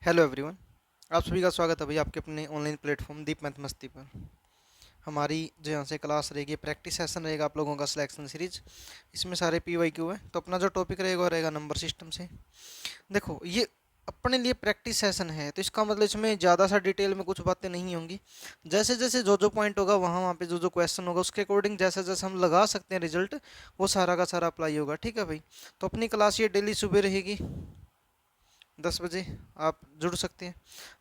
Hello everyone. आप सभी का स्वागत है भाई आपके अपने ऑनलाइन प्लेटफॉर्म दीप मैथ मस्ती पर। हमारी जो यहाँ से क्लास रहेगी, प्रैक्टिस सेशन रहेगा आप लोगों का, सिलेक्शन सीरीज। इसमें सारे पी वाई क्यू है। तो अपना जो टॉपिक रहेगा वो रहेगा नंबर सिस्टम से। देखो, ये अपने लिए प्रैक्टिस सेशन है, तो इसका मतलब इसमें ज़्यादा सा डिटेल में कुछ बातें नहीं होंगी। जैसे जैसे जो जो पॉइंट होगा वहाँ वहाँ पे जो जो क्वेश्चन होगा उसके अकॉर्डिंग जैसे जैसे हम लगा सकते हैं रिजल्ट, वो सारा का सारा अप्लाई होगा। ठीक है भाई। तो अपनी क्लास ये डेली सुबह रहेगी 10 बजे। आप जुड़ सकते हैं।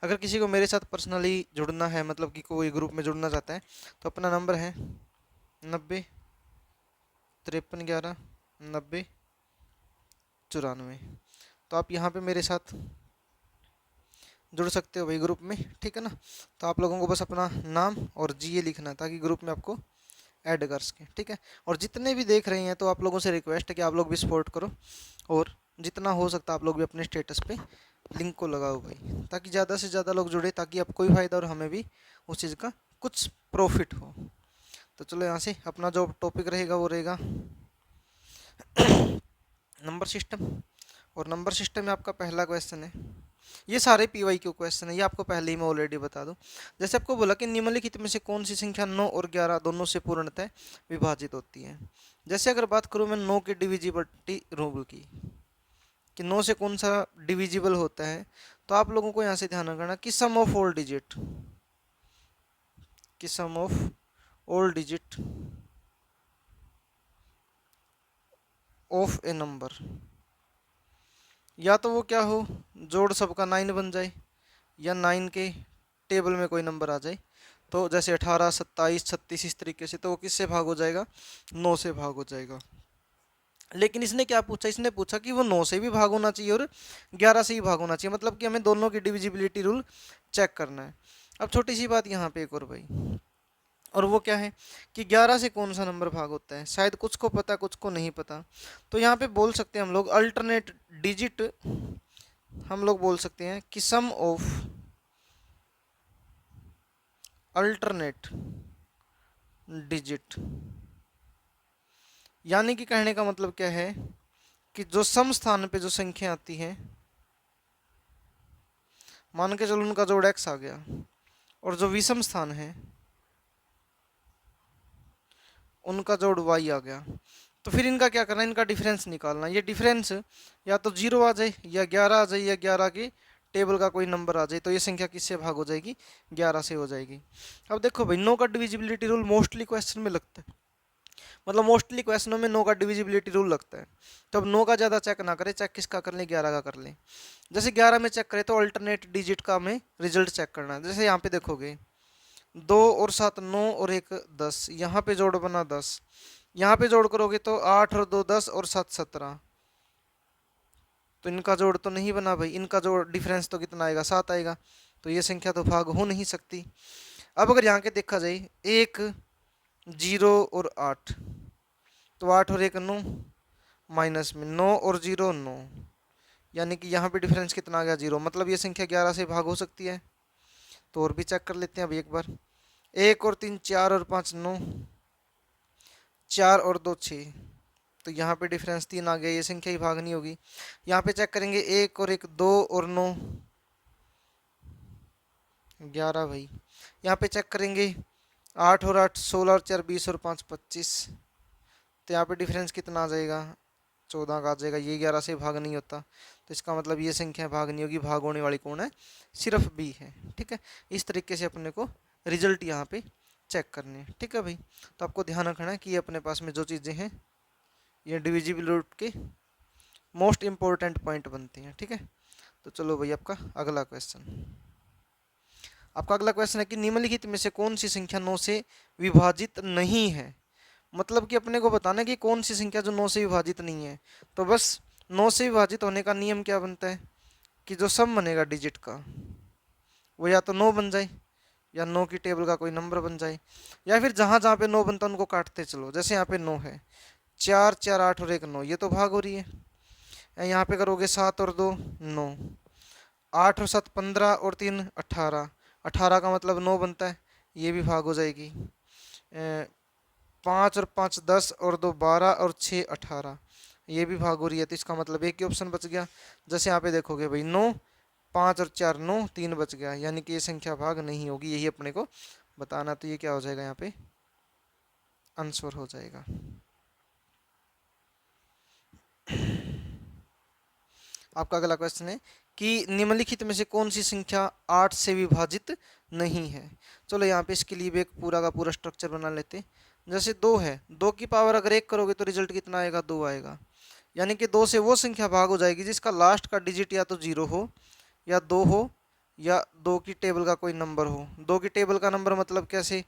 अगर किसी को मेरे साथ पर्सनली जुड़ना है, मतलब कि कोई ग्रुप में जुड़ना चाहता है, तो अपना नंबर है 90 53 11 90 94। तो आप यहाँ पे मेरे साथ जुड़ सकते हो भाई ग्रुप में, ठीक है ना। तो आप लोगों को बस अपना नाम और जीए लिखना है ताकि ग्रुप में आपको ऐड कर सकें, ठीक है। और जितने भी देख रहे हैं तो आप लोगों से रिक्वेस्ट है कि आप लोग भी सपोर्ट करो, और जितना हो सकता है आप लोग भी अपने स्टेटस पे लिंक को लगाओ भाई, ताकि ज़्यादा से ज़्यादा लोग जुड़े, ताकि आपको भी फ़ायदा और हमें भी उस चीज़ का कुछ प्रॉफिट हो। तो चलो यहाँ से अपना जो टॉपिक रहेगा वो रहेगा नंबर सिस्टम। और नंबर सिस्टम में आपका पहला क्वेश्चन है, ये सारे पी वाई क्यू क्वेश्चन है, ये आपको पहले ही मैं ऑलरेडी बता दूं। जैसे आपको बोला कि निम्नलिखित में से कौन सी संख्या 9 और 11 दोनों से पूर्णतः विभाजित होती है। जैसे अगर बात करूं मैं 9 की डिविजिबिलिटी रूल की, कि 9 से कौन सा डिविजिबल होता है, तो आप लोगों को यहाँ से ध्यान रखना कि सम ऑफ ऑल डिजिट, कि sum of all digit of a number, या तो वो क्या हो, जोड़ सबका 9 बन जाए, या 9 के टेबल में कोई नंबर आ जाए। तो जैसे 18 27 36 इस तरीके से, तो वो किससे भाग हो जाएगा, 9 से भाग हो जाएगा। लेकिन इसने क्या पूछा, इसने पूछा कि वो 9 से भी भाग होना चाहिए और 11 से भी भाग होना चाहिए, मतलब कि हमें दोनों की डिविजिबिलिटी रूल चेक करना है। अब छोटी सी बात यहाँ पे एक और भाई, और वो क्या है कि 11 से कौन सा नंबर भाग होता है, शायद कुछ को पता कुछ को नहीं पता। तो यहाँ पे बोल सकते हैं हम लोग अल्टरनेट डिजिट, हम लोग बोल सकते हैं कि सम ऑफ अल्टरनेट डिजिट। यानी कि कहने का मतलब क्या है कि जो सम स्थान पे जो संख्या आती है, मान के चलो उनका जोड़ x आ गया, और जो विषम स्थान है उनका जोड़ y आ गया, तो फिर इनका क्या करना है, इनका डिफरेंस निकालना। ये डिफरेंस या तो 0 आ जाए, या 11 आ जाए, या 11 के टेबल का कोई नंबर आ जाए, तो ये संख्या किससे भाग हो जाएगी, 11 से हो जाएगी। अब देखो भाई, नो का डिविजिबिलिटी रूल मोस्टली क्वेश्चन में लगता है, मतलब मोस्टली क्वेश्चनों में नो का डिविजिबिलिटी रूल लगता है। तो अब नो का ज़्यादा चेक ना करें, चेक किसका कर लें, 11 का कर लें। जैसे 11 में चेक करें तो अल्टरनेट डिजिट का हमें रिजल्ट चेक करना है। जैसे यहाँ पे देखोगे 2 और 7 9 और 1 10, यहाँ पे जोड़ बना 10, यहाँ पे जोड़ करोगे तो 8 और 2 10 और 7 17, तो इनका जोड़ तो नहीं बना भाई, इनका जोड़ डिफरेंस तो कितना आएगा, 7 आएगा। तो ये संख्या तो भाग हो नहीं सकती। अब अगर यहाँ के देखा जाए 1 0 और 8, तो 8 और 1 9, माइनस में 9 और 0 9, यानी कि यहाँ पे डिफरेंस कितना आ गया, 0, मतलब ये संख्या 11 से भाग हो सकती है। तो और भी चेक कर लेते हैं अब एक बार। 1 और 3 4 और 5 9, 4 और 2 6, तो यहाँ पे डिफरेंस 3 आ गया, ये संख्या ही भाग नहीं होगी। यहाँ पे चेक करेंगे 1 और 1 2 और 9, 11 भाई। यहाँ पे चेक करेंगे 8 और 8 16 और 4 20 और 5 25, तो यहाँ पे डिफरेंस कितना आ जाएगा, 14 का आ जाएगा, ये 11 से भाग नहीं होता। तो इसका मतलब ये संख्या भाग नहीं होगी, भाग होने वाली कौन है, सिर्फ बी है, ठीक है। इस तरीके से अपने को रिजल्ट यहाँ पे चेक करने हैं, ठीक है भाई। तो आपको ध्यान रखना है कि ये अपने पास में जो चीज़ें हैं ये डिविजिबल रूट के मोस्ट इंपॉर्टेंट पॉइंट बनते हैं, ठीक है। तो चलो भाई, आपका अगला क्वेश्चन, आपका अगला क्वेश्चन है कि निम्नलिखित में से कौन सी संख्या 9 से विभाजित नहीं है। मतलब कि अपने को बताना है कि कौन सी संख्या जो 9 से विभाजित नहीं है। तो बस 9 से विभाजित होने का नियम क्या बनता है कि जो सम बनेगा डिजिट का वो या तो 9 बन जाए, या 9 की टेबल का कोई नंबर बन जाए, या फिर जहां जहां पे 9 बनता है उनको काटते चलो। जैसे यहाँ पे 9 है, 4 4 8 और 1 9, ये तो भाग हो रही है। यहाँ पे करोगे 7 और 2 9, 8 और 7 15 और 3 18, 18 का मतलब 9 बनता है, ये भी भाग हो जाएगी। 5 और 5 10 और 2 12 और 6 18, ये भी भाग हो रही है, तो इसका मतलब एक ही ऑप्शन बच गया। जैसे यहाँ पे देखोगे भाई 9 5 और 4 9, 3 बच गया, यानी कि ये संख्या भाग नहीं होगी, यही अपने को बताना। तो ये क्या हो जाएगा यहाँ पे, आंसर हो जाएगा। आपका अगला क्वेश्चन है कि निम्नलिखित में से कौन सी संख्या 8 से विभाजित नहीं है। चलो यहाँ पे इसके लिए भी एक पूरा का पूरा स्ट्रक्चर बना लेते हैं। जैसे 2 है, 2 की पावर अगर 1 करोगे तो रिजल्ट कितना आएगा, 2 आएगा। यानी कि 2 से वो संख्या भाग हो जाएगी जिसका लास्ट का डिजिट या तो 0 हो या 2 हो या 2 की टेबल का कोई नंबर हो। 2 की टेबल का नंबर मतलब कैसे,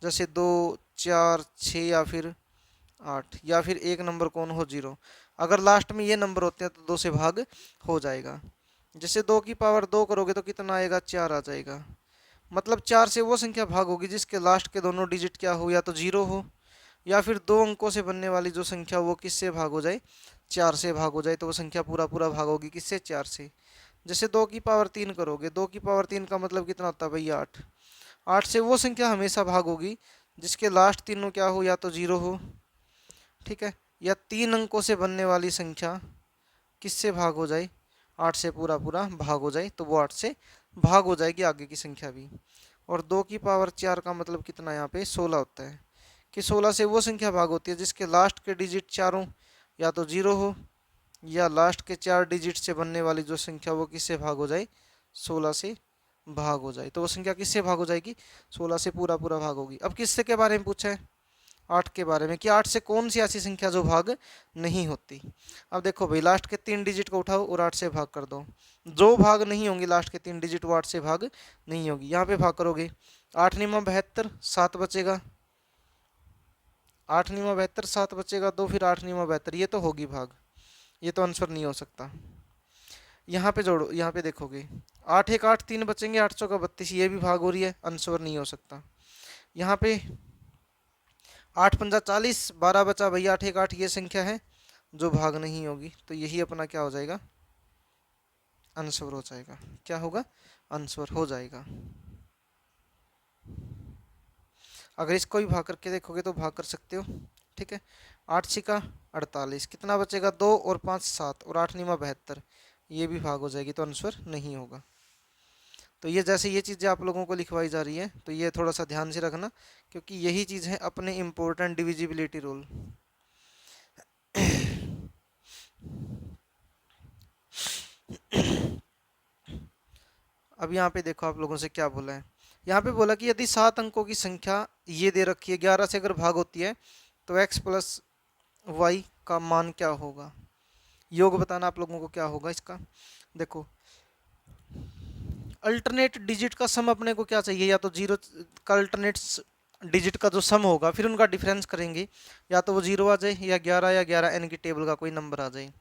जैसे 2 4 6 या फिर 8, या फिर एक नंबर कौन हो 0। अगर लास्ट में ये नंबर होते हैं तो 2 से भाग हो जाएगा। जैसे 2 की पावर 2 करोगे तो कितना आएगा, 4 आ जाएगा। मतलब 4 से वो संख्या भाग होगी जिसके लास्ट के दोनों डिजिट क्या हो, या तो 0 हो या फिर 2 अंकों से बनने वाली जो संख्या वो किससे भाग हो जाए, 4 से भाग हो जाए। तो वो संख्या पूरा पूरा भाग होगी किससे, 4 से। जैसे 2 की पावर 3 करोगे, 2 की पावर 3 का मतलब कितना होता है भैया, 8। 8 से वो संख्या हमेशा भाग होगी जिसके लास्ट तीनों क्या हो, या तो 0 हो, ठीक है, या 3 अंकों से बनने वाली संख्या किससे भाग हो जाए, 8 से पूरा पूरा भाग हो जाए। तो वो 8 से भाग हो जाएगी आगे की संख्या भी। और 2 की पावर 4 का मतलब कितना यहाँ पे 16 होता है, कि 16 से वो संख्या भाग होती है जिसके लास्ट के डिजिट चारों या तो 0 हो या लास्ट के 4 डिजिट से बनने वाली जो संख्या वो किससे भाग हो जाए, 16 से भाग हो जाए। तो वो संख्या किससे भाग हो जाएगी, 16 से पूरा पूरा भाग होगी। अब किससे के बारे में पूछा है, 8 के बारे में, कि 8 से कौन सी ऐसी संख्या जो भाग नहीं होती। अब देखो भाई, लास्ट के 3 डिजिट को उठाओ और 8 से भाग कर दो। जो भाग नहीं होंगी लास्ट के 3 डिजिट वो 8 से भाग नहीं होगी। यहाँ पे भाग करोगे, 8 निमा 72, 7 बचेगा, 8 निमा 72, 7 बचेगा 2, फिर 8 निमा 72, ये तो होगी भाग, ये तो आंसर नहीं हो सकता। यहाँ पे जोड़ो, यहाँ पे देखोगे 8 1 8, 3 बचेंगे, 8 चौका 32, ये भी भाग हो रही है, आंसर नहीं हो सकता। यहाँ पे 8 पंजा 40, 12 बचा भैया, 8 1 8, ये संख्या है जो भाग नहीं होगी। तो यही अपना क्या हो जाएगा, आंसर हो जाएगा। क्या होगा, आंसर हो जाएगा। अगर इसको भी भाग करके देखोगे तो भाग कर सकते हो, ठीक है। 8 छिका 48, कितना बचेगा, 2 और 5 7, और 8 निमा 72, ये भी भाग हो जाएगी, तो आंसर नहीं होगा। तो ये जैसे ये चीज़ें आप लोगों को लिखवाई जा रही है तो ये थोड़ा सा ध्यान से रखना, क्योंकि यही चीज़ है अपने इम्पोर्टेंट डिविजिबिलिटी रूल। अब यहाँ पे देखो आप लोगों से क्या बोला है, यहाँ पे बोला कि यदि 7 अंकों की संख्या ये दे रखी है, 11 से अगर भाग होती है तो x प्लस वाई का मान क्या होगा। योग बताना आप लोगों को क्या होगा इसका। देखो, अल्टरनेट डिजिट का सम अपने को क्या चाहिए, या तो जीरो का अल्टरनेट डिजिट का जो सम होगा फिर उनका डिफरेंस करेंगे, या तो वो 0 आ जाए या 11 या 11 एन की टेबल का कोई नंबर आ जाए।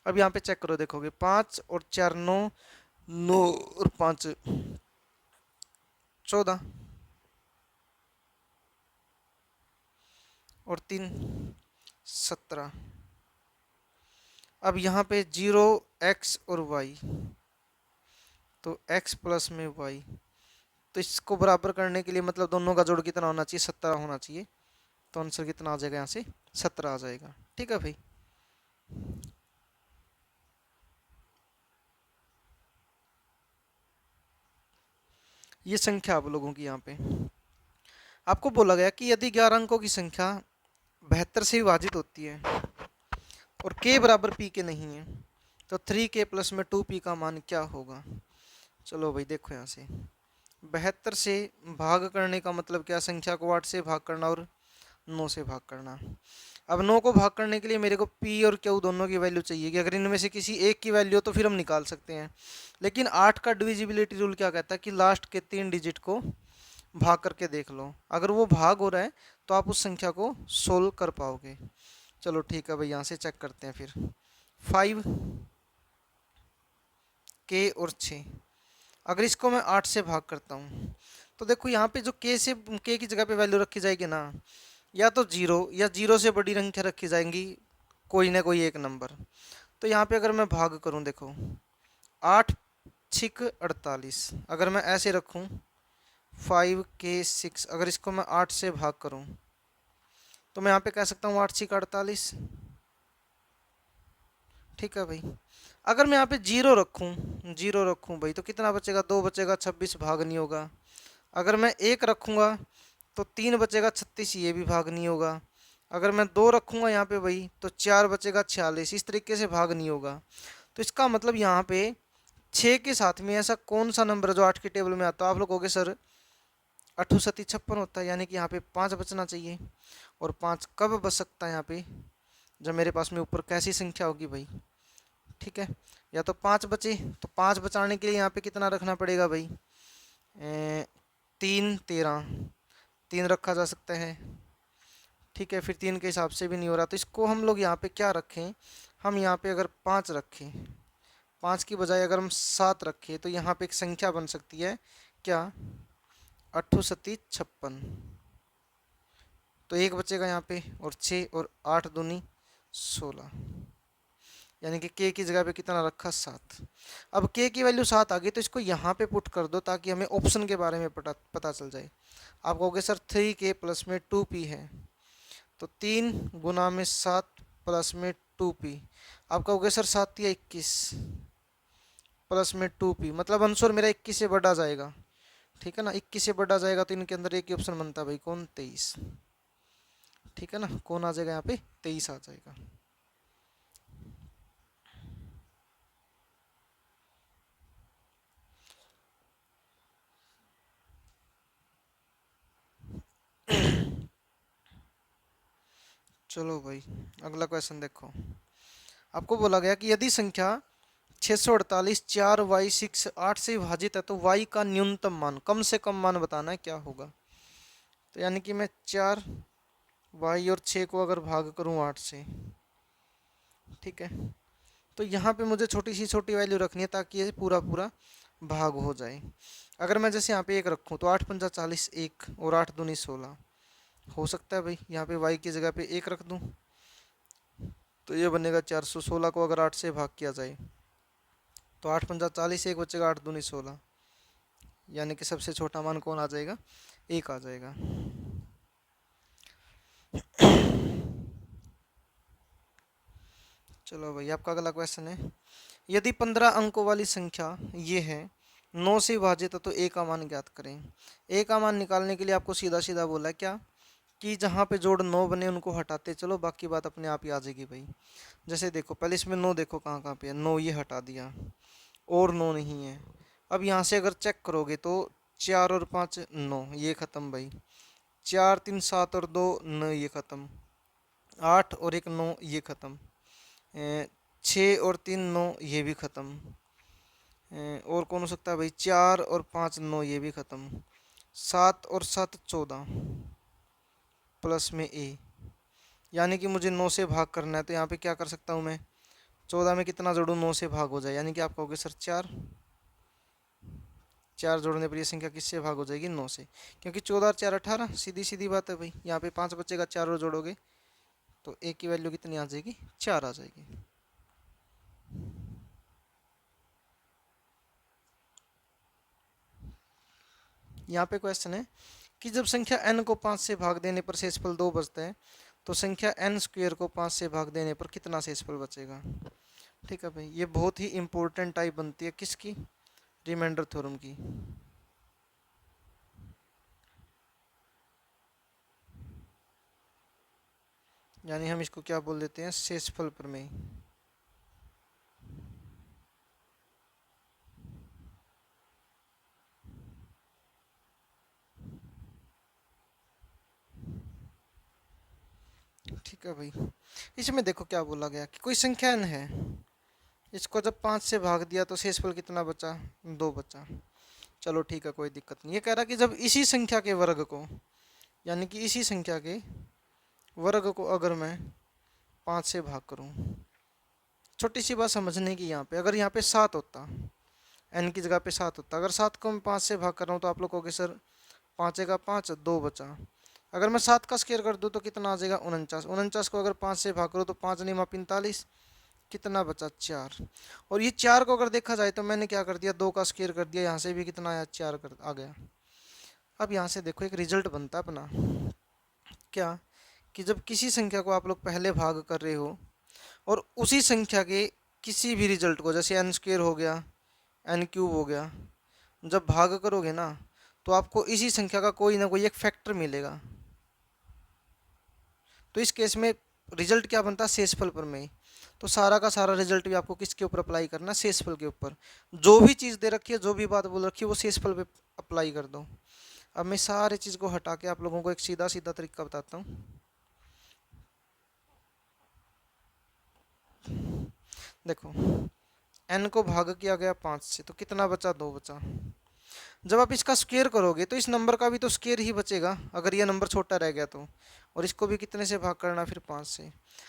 अब यहाँ पे चेक करो, देखोगे 5 और 4 9, 9 और 5 14, और 3 17। अब यहाँ पे 0 x और y, तो x प्लस में y, तो इसको बराबर करने के लिए मतलब दोनों का जोड़ कितना होना चाहिए, 17 होना चाहिए। तो आंसर कितना आ जाएगा, यहाँ से 17 आ जाएगा, ठीक है भाई। ये संख्या आप लोगों की यहाँ पे आपको बोला गया कि यदि 11 अंकों की संख्या 72 से विभाजित होती है और k बराबर p के नहीं है तो 3k प्लस में 2p का मान क्या होगा। चलो भाई देखो, यहाँ से 72 से भाग करने का मतलब क्या, संख्या को 8 से भाग करना और 9 से भाग करना। अब 9 को भाग करने के लिए मेरे को p और q दोनों की वैल्यू चाहिए, कि अगर इनमें से किसी एक की वैल्यू हो तो फिर हम निकाल सकते हैं। लेकिन 8 का डिविजिबिलिटी रूल क्या कहता है कि लास्ट के 3 डिजिट को भाग करके देख लो, अगर वो भाग हो रहा है तो आप उस संख्या को सोल्व कर पाओगे। चलो ठीक है भाई, यहाँ से चेक करते हैं फिर। 5 k और 6, अगर इसको मैं 8 से भाग करता हूँ तो देखो यहाँ पे जो k की जगह पे वैल्यू रखी जाएगी ना, या तो 0 या 0 से बड़ी संख्या रखी जाएंगी, कोई ना कोई एक नंबर। तो यहाँ पे अगर मैं भाग करूँ, देखो 8 छिक 48, अगर मैं ऐसे रखूँ 5k6, अगर इसको मैं 8 से भाग करूँ तो मैं यहाँ पे कह सकता हूँ 8 छिक 48, ठीक है भाई। अगर मैं यहाँ पे जीरो रखूँ भाई तो कितना बचेगा, 2 बचेगा, 26 भाग नहीं होगा। अगर मैं 1 रखूँगा तो 3 बचेगा, 36 ये भी भाग नहीं होगा। अगर मैं 2 रखूँगा यहाँ पे भाई तो 4 बचेगा, 46 इस तरीके से भाग नहीं होगा। तो इसका मतलब यहाँ पे 6 के साथ में ऐसा कौन सा नंबर है जो 8 की टेबल में आता है। आप लोग कहोगे सर 8×7 = 56 होता है, यानी कि यहाँ पे 5 बचना चाहिए। और 5 कब बच सकता है यहाँ पे, जब मेरे पास में ऊपर कैसी संख्या होगी भाई। ठीक है, या तो 5 बचे, तो 5 बचाने के लिए यहाँ पे कितना रखना पड़ेगा भाई, 3 13 3 रखा जा सकता है। ठीक है, फिर 3 के हिसाब से भी नहीं हो रहा, तो इसको हम लोग यहाँ पे क्या रखें, हम यहाँ पे अगर 5 रखें, 5 की बजाय अगर हम 7 रखें तो यहाँ पे एक संख्या बन सकती है क्या, 8×7 = 56। तो 1 बचेगा यहाँ पे, और 6 और 8 दूनी 16, यानी कि के की जगह पे कितना रखा, 7। अब के की वैल्यू 7 आ गई तो इसको यहाँ पे पुट कर दो ताकि हमें ऑप्शन के बारे में पता चल जाए। आप कहोगे सर 3k प्लस में 2p है, तो 3 × 7 प्लस में 2p। आप कहोगे सर 7 या 21 प्लस में 2p, मतलब आंसर मेरा 21 से बढ़ा जाएगा। ठीक है ना, 21 से बढ़ा जाएगा तो इनके अंदर एक ही ऑप्शन बनता है भाई, कौन, 23। ठीक है ना, कौन आ जाएगा यहाँ पे, 23 आ जाएगा। चलो भाई, अगला क्वेश्चन देखो। आपको बोला गया कि यदि संख्या 648 4y6 8 से विभाजित है तो y का न्यूनतम मान, कम से कम मान बताना है, क्या होगा। तो यानी कि मैं 4y और 6 को अगर भाग करूं 8 से, ठीक है, तो यहाँ पे मुझे छोटी सी छोटी वैल्यू रखनी है ताकि ये पूरा पूरा भाग हो जाए। अगर मैं जैसे यहाँ पे 1 रखूँ तो 8×5 = 40, 1 और 8 दूनी 16 हो सकता है भाई। यहाँ पे y की जगह पे 1 रख दूँ तो ये बनेगा 416 को अगर 8 से भाग किया जाए तो 8×5 = 40, 1 बचेगा, 8 दूनी 16, यानी कि सबसे छोटा मान कौन आ जाएगा, 1 आ जाएगा। चलो भाई, आपका अगला क्वेश्चन है, यदि 15 अंकों वाली संख्या ये है, 9 से विभाजित है तो a का मान ज्ञात करें। a का मान निकालने के लिए आपको सीधा सीधा बोला क्या कि जहाँ पे जोड़ 9 बने उनको हटाते चलो, बाकी बात अपने आप ही आ जाएगी भाई। जैसे देखो पहले इसमें 9 देखो कहाँ कहाँ पे है, 9 ये हटा दिया और 9 नहीं है। अब यहाँ से अगर चेक करोगे तो 4 और 5 9, ये ख़त्म भाई। 4 3 7 और 2 9, ये ख़त्म। 8 और 1 9, ये ख़त्म। 6 और 3 9, ये भी ख़त्म। और कौन हो सकता है भाई, 4 और 5 9, ये भी ख़त्म। 7 और 7 14 प्लस में a, यानी कि मुझे 9 से भाग करना है तो यहाँ पे क्या कर सकता हूँ मैं, 14 में कितना जोड़ूँ, 9 से भाग हो जाए, यानी कि आप कहोगे सर 4, 4 जोड़ने पर ये संख्या किससे भाग हो जाएगी, 9 से, क्योंकि 14 और 4 18, सीधी सीधी बात है भाई। यहाँ पे 5 बचेगा, 4 और जोड़ोगे तो a की वैल्यू कितनी आ जाएगी, 4 आ जाएगी। यहाँ पे क्वेश्चन है कि जब संख्या n को 5 से भाग देने पर शेषफल 2 बचता है तो संख्या n² को 5 से भाग देने पर कितना शेषफल बचेगा। ठीक है भाई, ये बहुत ही इंपॉर्टेंट टाइप बनती है किसकी, रिमाइंडर थ्योरम की। यानी हम इसको क्या बोल देते हैं, शेषफल प्रमेय। ठीक है भाई, इसमें देखो क्या बोला गया कि कोई संख्या n है, इसको जब 5 से भाग दिया तो शेषफल कितना बचा, 2 बचा। चलो ठीक है, कोई दिक्कत नहीं। ये कह रहा कि जब इसी संख्या के वर्ग को, यानी कि इसी संख्या के वर्ग को अगर मैं 5 से भाग करूं, छोटी सी बात समझने की यहाँ पे, अगर यहाँ पे 7 होता, n की जगह पे 7 होता, अगर 7 को मैं 5 से भाग कर रहा हूँ तो आप लोग कहोगे सर 5 का 5, 2 बचा। अगर मैं 7 का स्क्वायर कर दूँ तो कितना आ जाएगा, 49। 49 को अगर 5 से भाग करूँ तो 5 9 45, कितना बचा, 4। और ये 4 को अगर देखा जाए तो मैंने क्या कर दिया, 2 का स्क्वायर कर दिया, यहाँ से भी कितना आया, 4 कर आ गया। अब यहाँ से देखो एक रिजल्ट बनता है अपना, क्या कि जब किसी संख्या को आप लोग पहले भाग कर रहे हो और उसी संख्या के किसी भी रिजल्ट को, जैसे एन स्क्वेयर हो गया, एन क्यूब हो गया, जब भाग करोगे ना तो आपको इसी संख्या का कोई ना कोई एक फैक्टर मिलेगा। तो इस केस में रिजल्ट क्या बनता है, शेषफल पर में। तो सारा का सारा रिजल्ट भी आपको किसके ऊपर अप्लाई करना है, शेषफल के ऊपर। जो भी चीज़ दे रखी है, जो भी बात बोल रखी है, वो शेषफल पे अप्लाई कर दो। अब मैं सारे चीज़ को हटा के आप लोगों को एक सीधा सीधा तरीका बताता हूँ। देखो, एन को भाग किया गया 5 से, तो कितना बचा, 2 बचा। जब आप इसका स्क्वायर करोगे तो इस नंबर का भी तो स्क्वायर ही बचेगा, अगर ये नंबर छोटा रह गया तो। और इसको भी कितने से भाग करना, फिर 5 से।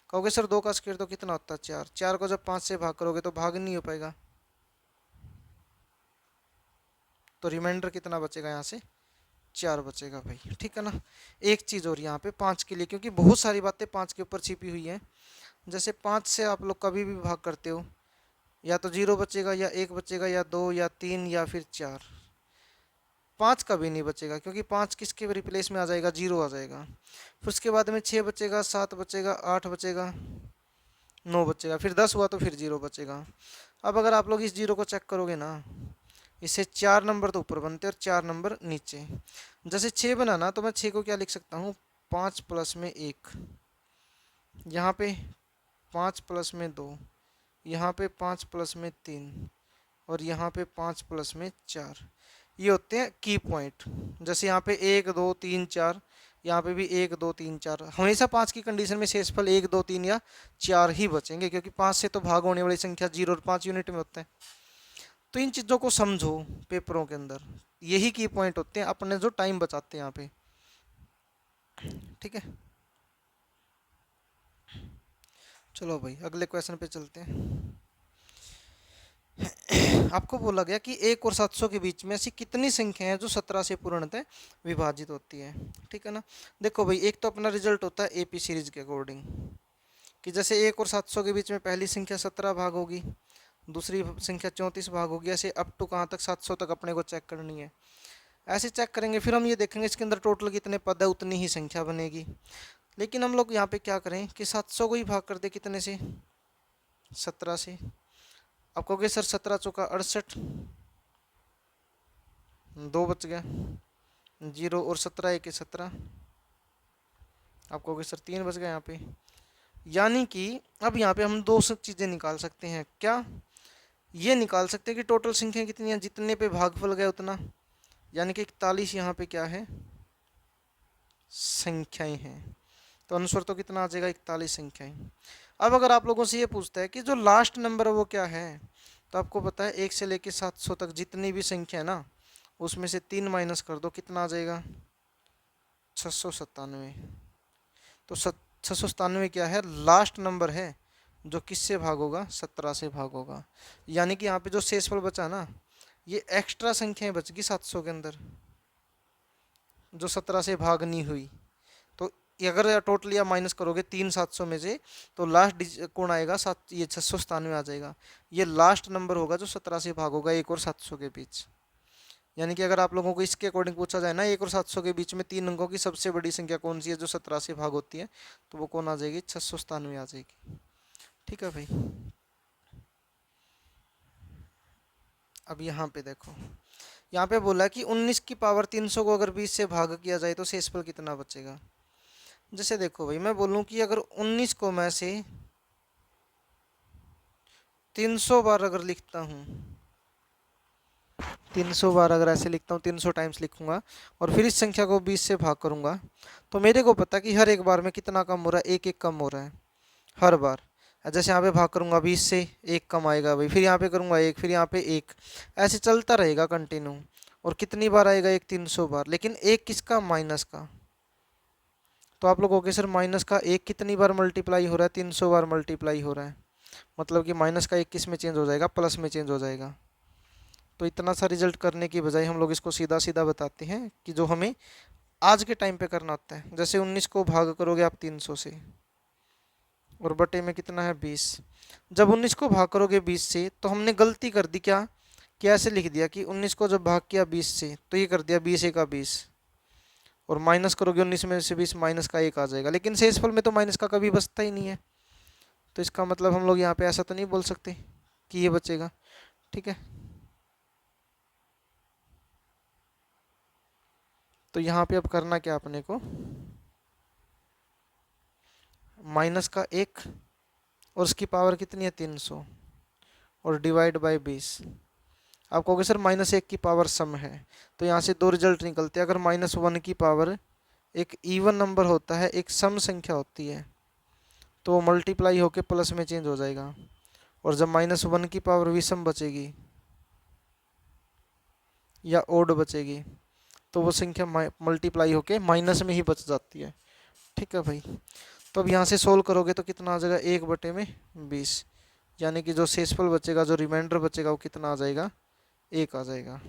कहोगे सर 2 का स्क्वायर तो कितना होता है, 4। 4 को जब 5 से भाग करोगे तो भाग नहीं हो पाएगा, तो रिमाइंडर कितना बचेगा यहाँ से, 4 बचेगा भाई। ठीक है ना। एक चीज़ और यहाँ पे 5 के लिए, क्योंकि बहुत सारी बातें 5 के ऊपर छिपी हुई हैं। जैसे 5 से आप लोग कभी भी भाग करते हो, या तो 0 बचेगा, या 1 बचेगा, या 2, या 3, या फिर 4। 5 कभी नहीं बचेगा, क्योंकि 5 किसके रिप्लेस में आ जाएगा, 0 आ जाएगा। फिर उसके बाद में 6 बचेगा, 7 बचेगा, 8 बचेगा, 9 बचेगा, फिर 10 हुआ तो फिर 0 बचेगा। अब अगर आप लोग इस 0 को चेक करोगे ना, इससे 4 नंबर तो ऊपर बनते हैं और 4 नंबर नीचे। जैसे 6 बनाना, तो मैं 6 को क्या लिख सकता हूँ, 5 प्लस में 1, यहाँ पे 5 प्लस में 2, यहाँ पे 5 प्लस में 3, और यहाँ पे 5 प्लस में 4। ये होते हैं की पॉइंट। जैसे यहाँ पे 1 2 3 4, यहाँ पे भी 1 2 3 4। हमेशा 5 की कंडीशन में शेषफल 1 2 3 या 4 ही बचेंगे, क्योंकि 5 से तो भाग होने वाली संख्या 0 और 5 यूनिट में होता है। तो इन चीज़ों को समझो पेपरों के अंदर, यही की पॉइंट होते हैं अपने, जो टाइम बचाते हैं यहाँ पे। ठीक है, चलो भाई अगले क्वेश्चन पे चलते हैं। आपको बोला गया कि 1 और 700 के बीच में ऐसी कितनी संख्या है जो 17 से पूर्णतः विभाजित होती है। ठीक है ना। देखो भाई, एक तो अपना रिजल्ट होता है एपी सीरीज के अकॉर्डिंग, कि जैसे 1 और 700 के बीच में पहली संख्या 17 भाग होगी, दूसरी संख्या 34 भाग होगी, ऐसे अप टू कहाँ तक, 700 तक अपने को चेक करनी है। ऐसे चेक करेंगे, फिर हम ये देखेंगे इसके अंदर टोटल कितने पद है, उतनी ही संख्या बनेगी। लेकिन हम लोग यहाँ पे क्या करें कि 700 को ही भाग कर दे कितने से, 17 से। अब कहोगे सर 17 चौका 68, 2 बच गया, 0 और 17 एक 17। आप कहोगे सर 3 बच गया यहाँ पे। यानी कि अब यहाँ पे हम दो सब चीज़ें निकाल सकते हैं। क्या, ये निकाल सकते हैं कि टोटल संख्या कितनी है, जितने पे भागफल गया उतना। यानी कि 41 यहाँ पे क्या है, संख्याएं हैं। तो अनुस्वर तो कितना आ जाएगा, 41 संख्याएं। अब अगर आप लोगों से ये पूछता है कि जो लास्ट नंबर है वो क्या है, तो आपको पता है 1 से लेके 700 तक जितनी भी संख्या है ना, उसमें से 3 माइनस कर दो, कितना आ जाएगा, 697। तो 697 क्या है, लास्ट नंबर है, जो किससे भाग होगा, 17 से भाग होगा। यानी कि यहाँ पे जो शेषफल बचा ना, ये एक्स्ट्रा संख्याएं बच गई 700 के अंदर, जो 17 से भाग नहीं हुई। तो अगर टोटल या माइनस करोगे 3 700 में से, तो लास्ट कौन आएगा, 7, ये 697 आ जाएगा। ये लास्ट नंबर होगा जो 17 से भाग होगा 1 और 700 के बीच। यानी कि अगर आप लोगों को इसके अकॉर्डिंग पूछा जाए ना, 1 और 700 के बीच में 3 अंकों की सबसे बड़ी संख्या कौन सी है जो 17 से भाग होती है, तो वो कौन आ जाएगी, 697 आ जाएगी। ठीक है भाई। अब यहाँ पे देखो, यहाँ पे बोला कि 19 की पावर 300 को अगर 20 से भाग किया जाए तो शेषफल कितना बचेगा। जैसे देखो भाई, मैं बोलूँ कि अगर 19 को मैं से 300 बार अगर लिखता हूँ, 300 बार अगर ऐसे लिखता हूँ, 300 टाइम्स लिखूंगा, और फिर इस संख्या को 20 से भाग करूंगा, तो मेरे को पता कि हर एक बार में कितना कम हो रहा है, एक एक कम हो रहा है हर बार। जैसे यहाँ पे भाग करूंगा 20 से, एक कम आएगा भाई, फिर यहाँ पे करूंगा एक, फिर यहाँ पे एक, ऐसे चलता रहेगा कंटिन्यू। और कितनी बार आएगा, एक 300 बार। लेकिन एक किसका, माइनस का। तो आप लोग कहोगे सर माइनस का एक कितनी बार मल्टीप्लाई हो रहा है, 300 बार मल्टीप्लाई हो रहा है। मतलब कि माइनस का एक किस में चेंज हो जाएगा, प्लस में चेंज हो जाएगा। तो इतना सा रिजल्ट करने की बजाय हम लोग इसको सीधा सीधा बताते हैं कि जो हमें आज के टाइम पे करना होता है। जैसे 19 को भाग करोगे आप 300 से, और बटे में कितना है, 20। जब 19 को भाग करोगे 20 से, तो हमने गलती कर दी, क्या क्या ऐसे लिख दिया कि 19 को जब भाग किया 20 से, तो ये कर दिया 20 का 20, और माइनस करोगे 19 में से 20, माइनस का 1 आ जाएगा। लेकिन शेषफल में तो माइनस का कभी बचता ही नहीं है। तो इसका मतलब हम लोग यहाँ पे ऐसा तो नहीं बोल सकते कि ये बचेगा, ठीक है। तो यहाँ पे अब करना क्या अपने को, माइनस का 1 और उसकी पावर कितनी है 300 और डिवाइड बाय 20। आप कहोगे सर -1 की पावर सम है, तो यहाँ से दो रिजल्ट निकलते हैं। अगर -1 की पावर एक इवन नंबर होता है, एक सम संख्या होती है, तो वो मल्टीप्लाई होके प्लस में चेंज हो जाएगा। और जब -1 की पावर विषम बचेगी या ओड बचेगी, तो वो संख्या मल्टीप्लाई होके माइनस में ही बच जाती है, ठीक है भाई। तो अब यहाँ से सोल्व करोगे तो कितना आ जाएगा, 1/20, यानी कि जो शेषफल बचेगा, जो रिमाइंडर बचेगा, वो कितना आ जाएगा, 1 आ जाएगा,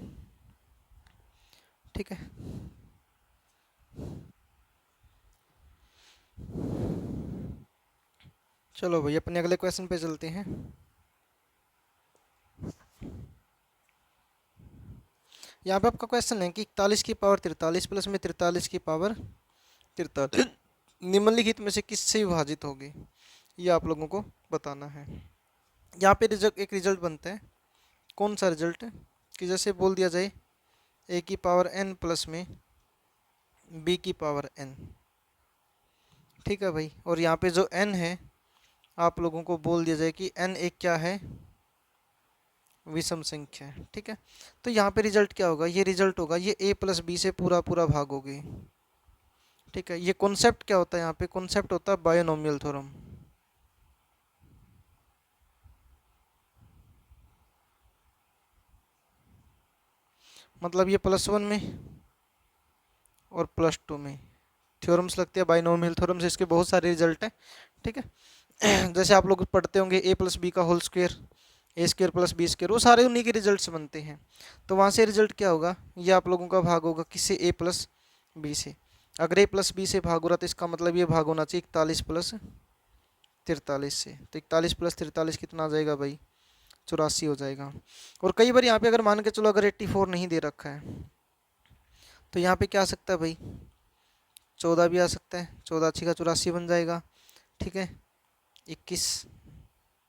ठीक है। चलो भाई अपने अगले क्वेश्चन पे चलते हैं। यहाँ पे आपका क्वेश्चन है कि 41 की पावर 43 प्लस में 43 की पावर 43 निम्नलिखित में से किससे विभाजित होगी, ये आप लोगों को बताना है। यहाँ पे एक रिजल्ट बनता है, कौन सा रिजल्ट, कि जैसे बोल दिया जाए a की पावर n प्लस में b की पावर n, ठीक है भाई। और यहाँ पे जो n है, आप लोगों को बोल दिया जाए कि n एक क्या है, विषम संख्या है, ठीक है। तो यहाँ पे रिजल्ट क्या होगा, ये रिजल्ट होगा ये a प्लस बी से पूरा पूरा भागोगे, ठीक है। ये कॉन्सेप्ट क्या होता है, यहाँ पे कॉन्सेप्ट होता है बायोनोमियल थ्योरम। मतलब ये +1 में और +2 में थ्योरम्स लगते हैं बाइनोमियल थ्योरम्स, इसके बहुत सारे रिजल्ट हैं, ठीक है। जैसे आप लोग पढ़ते होंगे a प्लस बी का whole square, a² plus b², वो सारे उन्हीं के रिजल्ट्स बनते हैं। तो वहाँ से रिजल्ट क्या होगा, ये आप लोगों का भाग होगा किससे, a प्लस बी से। अगर a प्लस बी से भाग हो रहा तो इसका मतलब ये भाग होना चाहिए 41 प्लस 43 से। तो 41 प्लस 43 कितना आ जाएगा भाई, 84 हो जाएगा। और कई बार यहाँ पे अगर मान के चलो अगर 84 नहीं दे रखा है, तो यहाँ पे क्या आ सकता है भाई, 14 भी आ सकता है, 14 6 का 84 बन जाएगा, ठीक है। 21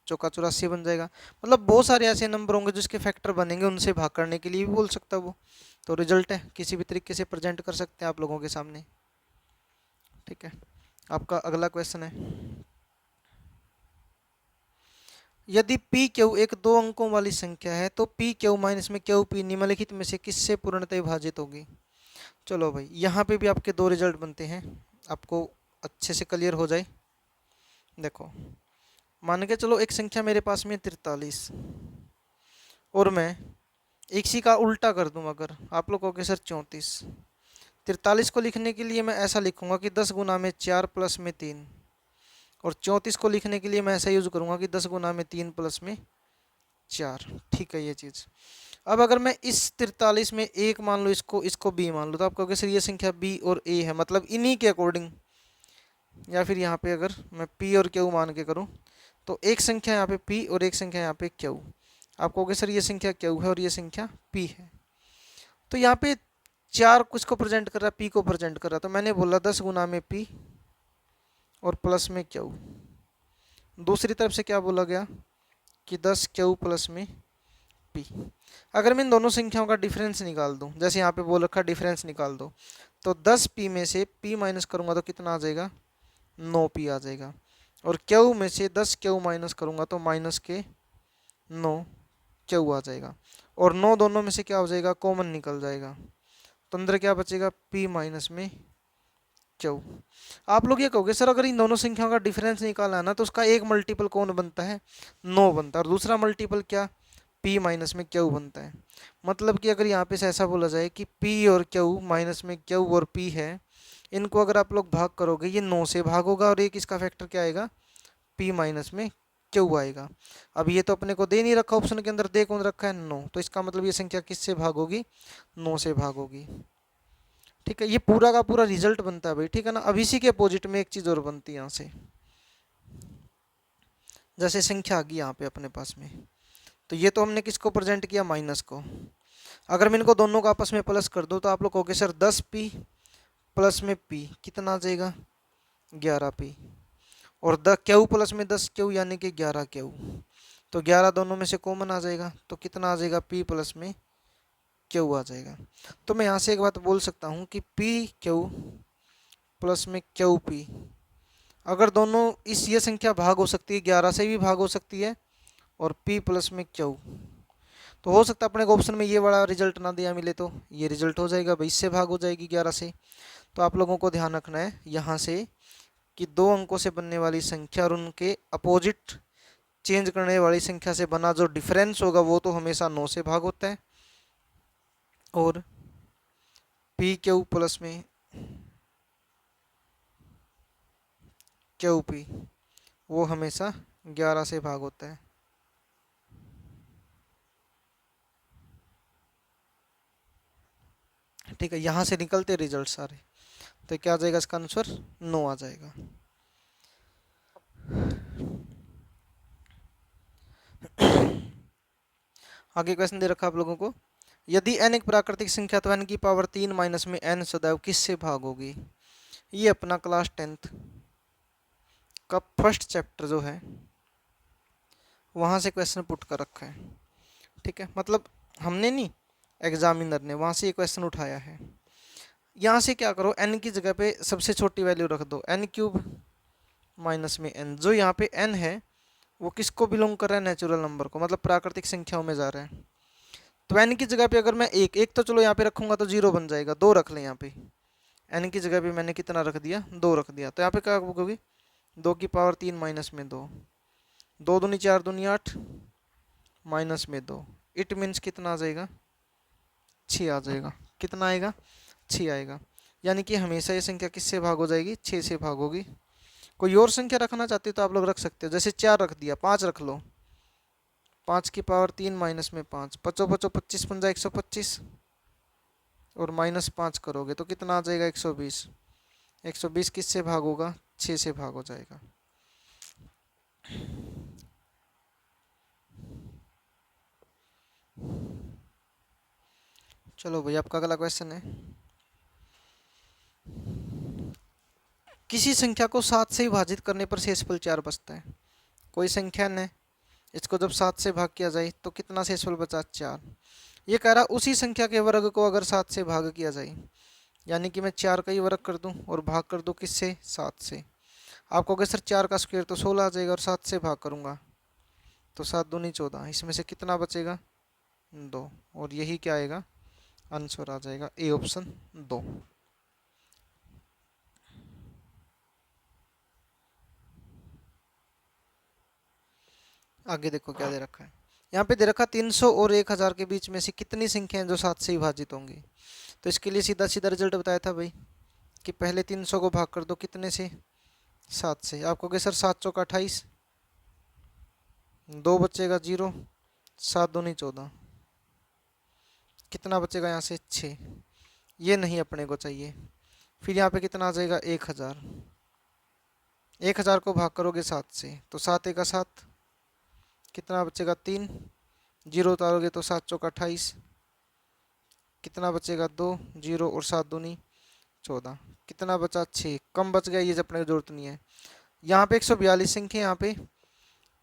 चौका 84 बन जाएगा। मतलब बहुत सारे ऐसे नंबर होंगे जिसके फैक्टर बनेंगे, उनसे भाग करने के लिए भी बोल सकता है वो। तो रिजल्ट है, किसी भी तरीके से प्रेजेंट कर सकते हैं आप लोगों के सामने, ठीक है। आपका अगला क्वेश्चन है, यदि पी क्यू एक 2 अंकों वाली संख्या है तो पी क्यू माइनस में क्यू पी निम्नलिखित में से किससे पूर्णतः विभाजित होगी। चलो भाई यहाँ पे भी आपके दो रिजल्ट बनते हैं, आपको अच्छे से क्लियर हो जाए। देखो मान के चलो एक संख्या मेरे पास में 43 और मैं इसी का उल्टा कर दूं, अगर आप लोग कहोगे सर 34, 43 को लिखने के लिए मैं ऐसा लिखूंगा कि 10 गुना में 4 प्लस में 3, और 34 को लिखने के लिए मैं ऐसा यूज करूंगा कि 10 गुना में 3 प्लस में 4, ठीक है ये चीज़। अब अगर मैं इस 43 में एक मान लो, इसको बी मान लो, तो आप कहोगे सर ये संख्या बी और ए है, मतलब इन्हीं के अकॉर्डिंग। या फिर यहाँ पे अगर मैं पी और क्यू मान के करूँ, तो एक संख्या यहाँ पे पी और एक संख्या यहाँ पे क्यू। आप कहोगे सर ये संख्या क्यू है और ये संख्या पी है। तो यहाँ पे 4 किसको प्रेजेंट कर रहा है, पी को प्रेजेंट कर रहा है। तो मैंने बोला 10 गुना में पी और प्लस में क्यू। दूसरी तरफ से क्या बोला गया कि 10 क्यू प्लस में पी। अगर मैं इन दोनों संख्याओं का डिफरेंस निकाल दूं, जैसे यहाँ पे बोल रखा डिफरेंस निकाल दो, तो 10 पी में से पी माइनस करूंगा तो कितना आ जाएगा, 9 पी आ जाएगा। और क्यू में से 10 क्यू माइनस करूंगा तो माइनस के 9 क्यू आ जाएगा। और 9 दोनों में से क्या हो जाएगा, कॉमन निकल जाएगा, तो अंदर क्या बचेगा, पी माइनस में क्यू। आप लोग ये कहोगे सर अगर इन दोनों संख्याओं का डिफरेंस निकालना है ना, तो उसका एक मल्टीपल कौन बनता है, 9 बनता है, और दूसरा मल्टीपल क्या, p माइनस में क्यू बनता है। मतलब कि अगर यहाँ पे से ऐसा बोला जाए कि p और क्यू माइनस में क्यू और p है, इनको अगर आप लोग भाग करोगे ये 9 से भाग होगा, और एक इसका फैक्टर क्या आएगा, p माइनस में क्यू आएगा। अब ये तो अपने को दे नहीं रखा ऑप्शन के अंदर, दे कौन रखा है, 9, तो इसका मतलब ये संख्या किससे भाग होगी, 9 से भाग होगी, ठीक है। ये पूरा का पूरा रिजल्ट बनता है भाई, ठीक है ना। अब इसी के अपोजिट में एक चीज और बनती है यहाँ से, जैसे संख्या आ गई यहाँ पे अपने पास में, तो ये तो हमने किसको प्रेजेंट किया, माइनस को। अगर मैं इनको दोनों को आपस में प्लस कर दूँ तो आप लोग कहोगे सर 10p प्लस में p कितना आ जाएगा, 11p। और द क्यू प्लस में 10 क्यू यानी कि 11 क्यू। तो 11 दोनों में से कॉमन आ जाएगा, तो कितना आ जाएगा, पी प्लस में क्यू आ जाएगा। तो मैं यहाँ से एक बात बोल सकता हूँ कि पी क्यू प्लस में क्यू पी, अगर दोनों इस ये संख्या भाग हो सकती है, 11 से भी भाग हो सकती है और p प्लस में क्यू, तो हो सकता है अपने को ऑप्शन में ये वाला रिजल्ट ना दिया मिले तो ये रिजल्ट हो जाएगा भाई, इससे भाग हो जाएगी 11 से। तो आप लोगों को ध्यान रखना है यहाँ से कि दो अंकों से बनने वाली संख्या और उनके अपोजिट चेंज करने वाली संख्या से बना जो डिफरेंस होगा वो तो हमेशा 9 से भाग होता है, और पी क्यू प्लस में क्यू पी वो हमेशा 11 से भाग होता है। ठीक है, यहाँ से निकलते रिजल्ट सारे, तो क्या आ जाएगा इसका आंसर, 9 आ जाएगा। आगे क्वेश्चन दे रखा आप लोगों को, यदि n एक प्राकृतिक संख्या तो n की पावर 3 माइनस में n सदैव किससे भाग होगी। ये अपना क्लास 10th का फर्स्ट चैप्टर जो है वहाँ से क्वेश्चन पुट कर रखा है। ठीक है, मतलब हमने नहीं, एग्जामिनर ने वहाँ से ये क्वेश्चन उठाया है। यहाँ से क्या करो, n की जगह पे सबसे छोटी वैल्यू रख दो, n क्यूब माइनस में n, जो यहाँ पे n है वो किसको बिलोंग कर रहा है, नेचुरल नंबर को, मतलब प्राकृतिक संख्याओं में जा रहा है। तो n की जगह पे अगर मैं एक एक तो चलो यहाँ पे रखूंगा तो 0 बन जाएगा, 2 रख लें यहाँ पे, n की जगह पे मैंने कितना रख दिया, 2 रख दिया, तो यहाँ पे क्या होगी, 2 की पावर 3 माइनस में 2, 2 दूनी 4 दूनी 8 माइनस में 2, इट मीन्स कितना आ जाएगा, 6 आ जाएगा। कितना आएगा, 6 आएगा। यानी कि हमेशा ये संख्या किससे भाग हो जाएगी, 6 से भाग होगी। कोई और संख्या रखना चाहते हो तो आप लोग रख सकते हो, जैसे 4 रख दिया, 5 रख लो, 5 की पावर 3 माइनस में 5, पचो पचो 25 बन जाए 125, और माइनस 5 करोगे तो कितना आ जाएगा, 120। 120 किससे भाग होगा, 6 से भाग हो जाएगा। चलो भाई, आपका अगला क्वेश्चन है, किसी संख्या को 7 से विभाजित करने पर शेषफल 4 बचता है। कोई संख्या न, इसको जब 7 से भाग किया जाए तो कितना शेषफल बचा, 4। ये कह रहा उसी संख्या के वर्ग को अगर 7 से भाग किया जाए, यानी कि मैं 4 का ही वर्ग कर दूं और भाग कर दूं किससे, 7 से। आप कहोगे सर 4 का स्क्वायर तो 16 आ जाएगा, और 7 से भाग करूंगा तो 7 दूनी 14, इसमें से कितना बचेगा, 2, और यही क्या आएगा, आंसर आ जाएगा ए ऑप्शन 2। आगे देखो क्या दे रखा है, यहाँ पे दे रखा 300 और 1000 के बीच में से कितनी संख्याएं जो 7 से विभाजित होंगी। तो इसके लिए सीधा सीधा रिजल्ट बताया था भाई कि पहले 300 को भाग कर दो कितने से, 7 से। आप कहोगे सर 7 चौका 28, 2 बचेगा 0, 7 दूनी 14, कितना बचेगा यहाँ से, 6। ये नहीं अपने को चाहिए। फिर यहाँ पे कितना आ जाएगा, 1000, 1000 को भाग करोगे 7 से तो 7 एका 7, कितना बचेगा, 3, 0 उतारोगे तो 7 चौका 28, कितना बचेगा, 2, 0 और 7 दूनी 14, कितना बचा, 6। कम बच गया, ये अपने को जरूरत नहीं है। यहाँ पे 142 संख्या, यहाँ पे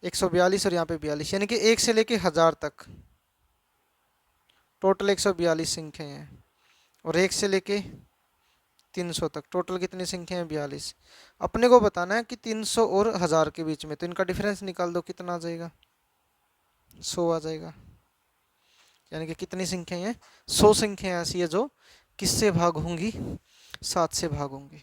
142 और यहाँ पे 42, यानी कि 1 से लेके 1000 तक टोटल 142 संख्याएं हैं, और 1 से लेके 300 तक टोटल कितनी संख्या है, 42। अपने को बताना है कि 300 और 1000 के बीच में, तो इनका डिफरेंस निकाल दो, कितना आ जाएगा, 100 आ जाएगा। यानी कि कितनी संख्याएं हैं, 100 संख्याएं ऐसी है जो किससे भाग होंगी, 7 से भाग होंगी।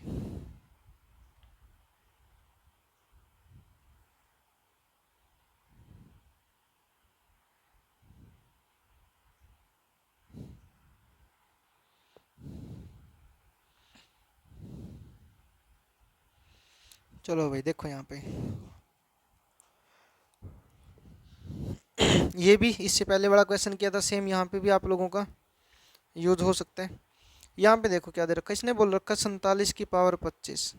चलो भाई देखो यहाँ पे ये भी इससे पहले वाला क्वेश्चन किया था सेम, यहाँ पे भी आप लोगों का यूज हो सकता है। यहाँ पे देखो क्या दे रखा है, इसने बोल रखा 47 की पावर 25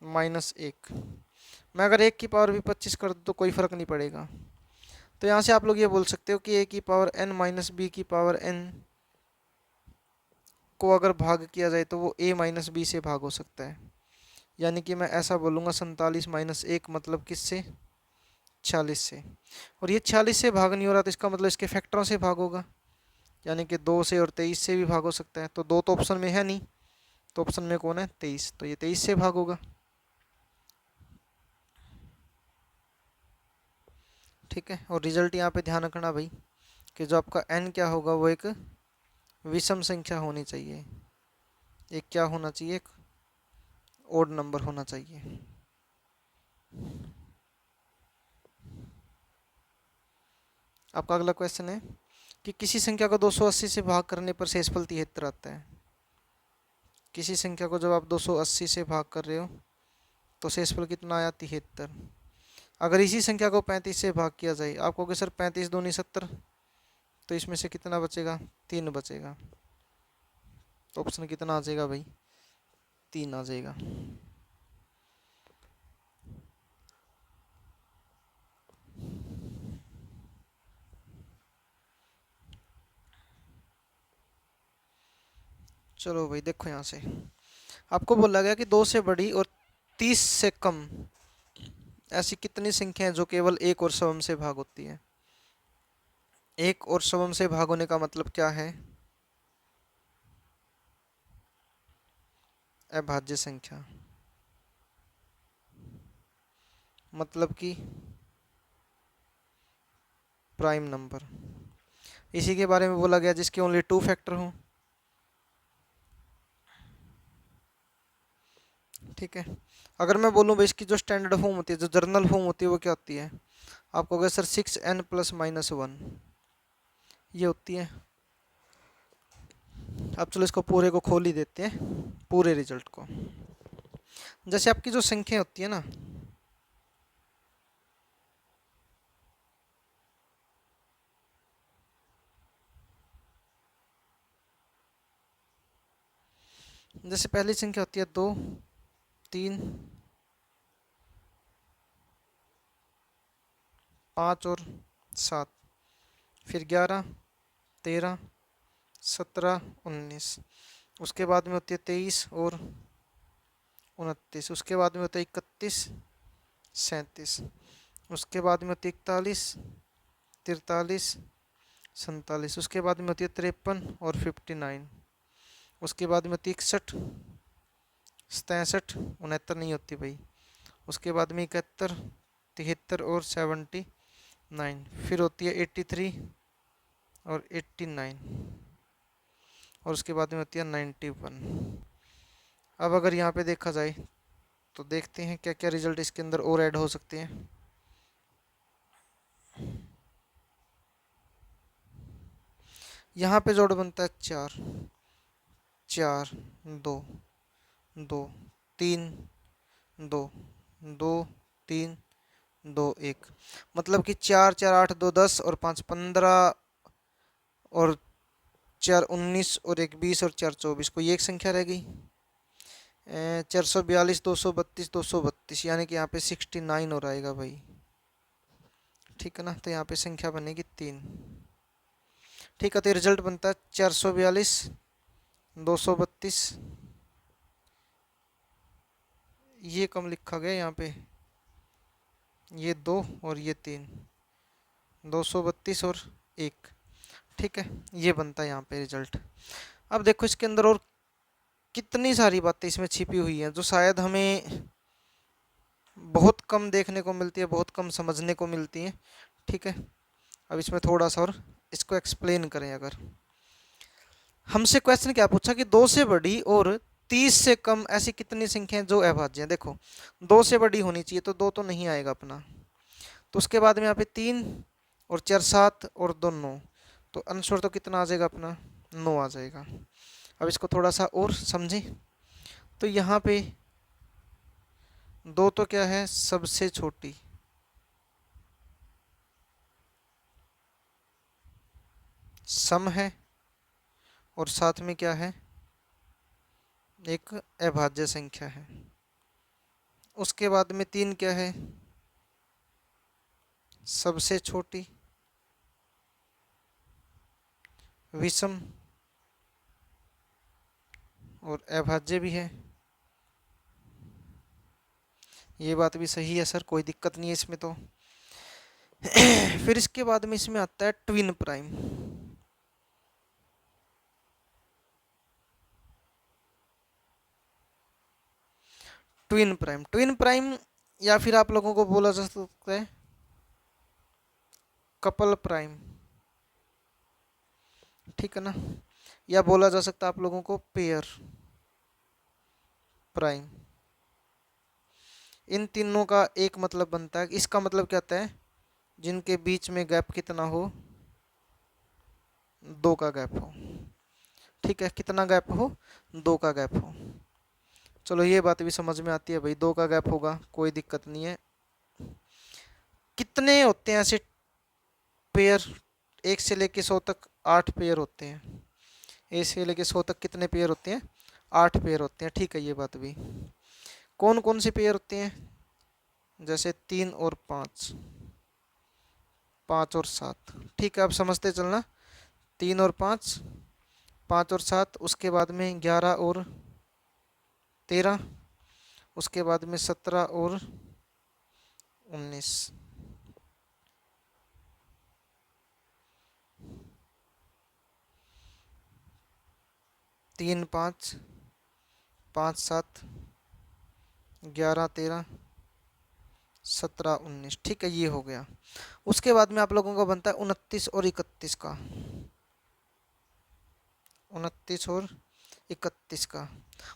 माइनस 1। मैं अगर 1 की पावर भी 25 कर दूँ तो कोई फर्क नहीं पड़ेगा। तो यहाँ से आप लोग ये बोल सकते हो कि a की पावर n माइनस बी की पावर n को अगर भाग किया जाए तो वो a माइनस बी से भाग हो सकता है। यानी कि मैं ऐसा बोलूँगा 47 - 1 मतलब किससे, 46 से। और ये 46 से भाग नहीं हो रहा तो इसका मतलब इसके फैक्टरों से भाग होगा, यानी कि 2 से और 23 से भी भाग हो सकता है। तो 2 तो ऑप्शन में है नहीं, तो ऑप्शन में कौन है, 23, तो ये 23 से भाग होगा। ठीक है, और रिजल्ट यहाँ पे ध्यान रखना भाई कि जो आपका n क्या होगा वो एक विषम संख्या होनी चाहिए, एक क्या होना चाहिए, एक ओड नंबर होना चाहिए। आपका अगला क्वेश्चन है कि किसी संख्या को 280 से भाग करने पर शेषफल 73 आता है। किसी संख्या को जब आप 280 से भाग कर रहे हो तो शेषफल कितना आया, 73। अगर इसी संख्या को 35 से भाग किया जाए, आप कहोगे सर 35 दूनी 70, तो इसमें से कितना बचेगा, 3 बचेगा। तो ऑप्शन कितना आ जाएगा भाई, 3 आ जाएगा। चलो भाई देखो यहाँ से आपको बोला गया कि 2 से बड़ी और 30 से कम ऐसी कितनी संख्या है जो केवल एक और समम से भाग होती है। एक और समम से भाग होने का मतलब क्या है, अभाज्य संख्या, मतलब कि प्राइम नंबर। इसी के बारे में बोला गया जिसके ओनली 2 फैक्टर हो। ठीक है, अगर मैं बोलूँ भाई इसकी जो स्टैंडर्ड फॉर्म होती है, जो जर्नल फॉर्म होती है, वो क्या होती है, आप कहोगे सर 6n + -1 ये होती है। अब चलो इसको पूरे को खोल ही देते हैं, पूरे रिजल्ट को। जैसे आपकी जो संख्या होती है ना, जैसे पहली संख्या होती है 2, 3, 5 और 7, फिर 11, 13, 17, 19, उसके बाद में होती है 23 और 29, उसके बाद में होता है 31, 37, उसके बाद में होती है 41, 43, 47, उसके बाद में होती है 53 और 59, उसके बाद में होती है 61, 67, 69 नहीं होती भाई, उसके बाद में 71, 73 और 79, फिर होती है 83 और 89, और उसके बाद में होती है 91। अब अगर यहाँ पे देखा जाए तो देखते हैं क्या क्या रिजल्ट इसके अंदर और ऐड हो सकते हैं। यहाँ पे जोड़ बनता है 4, 4, 2, 2, 3, 2, 2, 3, 2, 1, मतलब कि 4, 4, 8, 2, 10 और 5, 15 और 4, 19 और 1, 20 और 4, 24, कोई एक संख्या रह गई, 442, 232, 232, यानी कि यहाँ पे 69 हो रहेगा भाई। ठीक है ना, तो यहाँ पे संख्या बनेगी 3। ठीक है, तो रिजल्ट बनता है 442, 232, ये कम लिखा गया यहाँ पे, ये 2 और ये 3, 232 और 1। ठीक है, ये बनता है यहाँ पे रिजल्ट। अब देखो इसके अंदर और कितनी सारी बातें इसमें छिपी हुई हैं जो शायद हमें बहुत कम देखने को मिलती है, बहुत कम समझने को मिलती हैं। ठीक है, अब इसमें थोड़ा सा और इसको एक्सप्लेन करें। अगर हमसे क्वेश्चन क्या पूछा कि 2 से बड़ी और 30 से कम ऐसी कितनी संख्याएं जो अभाज्य हैं। देखो 2 से बड़ी होनी चाहिए तो 2 तो नहीं आएगा अपना, तो उसके बाद में यहाँ पे 3 और 4, 7 और 2, 9, तो आंसर तो कितना आ जाएगा अपना, 9 आ जाएगा। अब इसको थोड़ा सा और समझें तो यहाँ पे 2 तो क्या है, सबसे छोटी, सम है, और साथ में क्या है, एक अभाज्य संख्या है। उसके बाद में 3 क्या है, सबसे छोटी, विषम और अभाज्य भी है। ये बात भी सही है सर, कोई दिक्कत नहीं है इसमें तो। फिर इसके बाद में इसमें आता है twin prime. Twin prime, twin prime या फिर आप लोगों को बोला जा सकता है कपल प्राइम, ठीक है ना, या बोला जा सकता है आप लोगों को पेयर प्राइम। इन तीनों का एक मतलब बनता है, इसका मतलब क्या होता है, जिनके बीच में गैप कितना हो, 2 का गैप हो। ठीक है, कितना गैप हो, 2 का गैप हो। चलो ये बात भी समझ में आती है भाई, 2 का गैप होगा, कोई दिक्कत नहीं है। कितने होते हैं ऐसे पेयर, 1 से लेके 100 तक 8 पेयर होते हैं। 1 से लेके 100 तक कितने पेयर होते हैं, 8 पेयर होते हैं। ठीक है, ये बात भी। कौन कौन से पेयर होते हैं, जैसे 3 और 5, 5 और 7। ठीक है, अब समझते चलना, 3 और 5, 5 और 7, उसके बाद में 11 और 13, उसके बाद में 17 और 19। 3 5, 5 7, 11 13, 17 19। ठीक है, ये हो गया। उसके बाद में आप लोगों का बनता है 29 और 31 का, 29 और 31 का।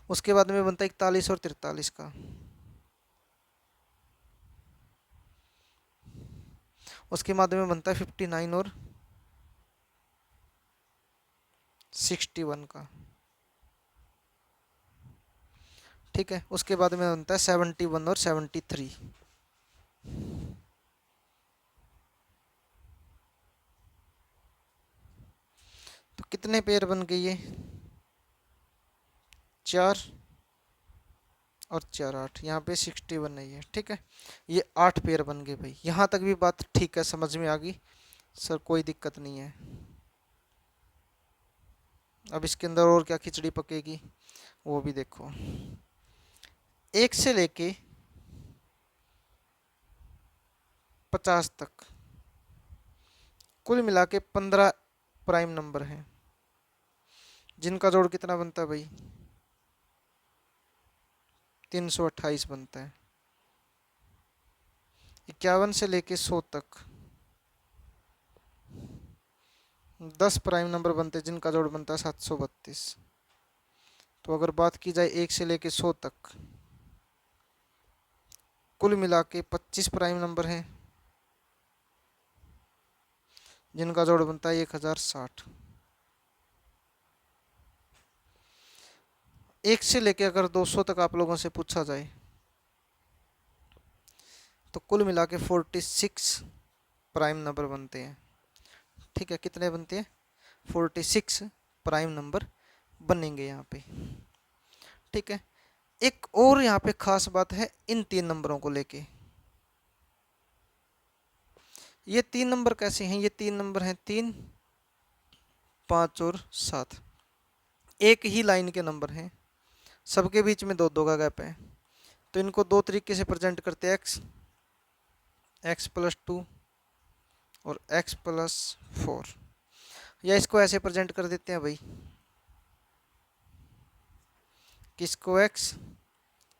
उसके बाद में बनता है 41 और 43 का। उसके बाद में बनता है 59 और 61 का। ठीक है, उसके बाद में बनता है 71 और 73। तो कितने पेयर बन गए ये, 4 और 4 8, यहाँ पे 61 नहीं है। ठीक है, ये 8 पेयर बन गए भाई। यहाँ तक भी बात ठीक है, समझ में आ गई सर, कोई दिक्कत नहीं है। अब इसके अंदर और क्या खिचड़ी पकेगी वो भी देखो। 1 से लेके 50 तक कुल मिला के 15 प्राइम नंबर हैं, जिनका जोड़ कितना बनता है भाई, 328 बनता है। 51 से लेके 100 तक 10 प्राइम नंबर बनते हैं, जिनका जोड़ बनता है 732। तो अगर बात की जाए 1 से लेके 100 तक, कुल मिला के 25 प्राइम नंबर हैं, जिनका जोड़ बनता है 1060। 1 से लेके अगर 200 तक आप लोगों से पूछा जाए, तो कुल मिला के 46 प्राइम नंबर बनते हैं। ठीक है, कितने बनते हैं, 46 प्राइम नंबर बनेंगे यहाँ पे। ठीक है, एक और यहाँ पे खास बात है इन 3 नंबरों को लेके। ये 3 नंबर कैसे हैं, ये 3 नंबर हैं 3 5 और 7, एक ही लाइन के नंबर हैं, सबके बीच में 2 2 का गैप है। तो इनको 2 तरीके से प्रेजेंट करते हैं, एक्स प्लस 2 और x प्लस 4, या इसको ऐसे प्रेजेंट कर देते हैं भाई, किसको x,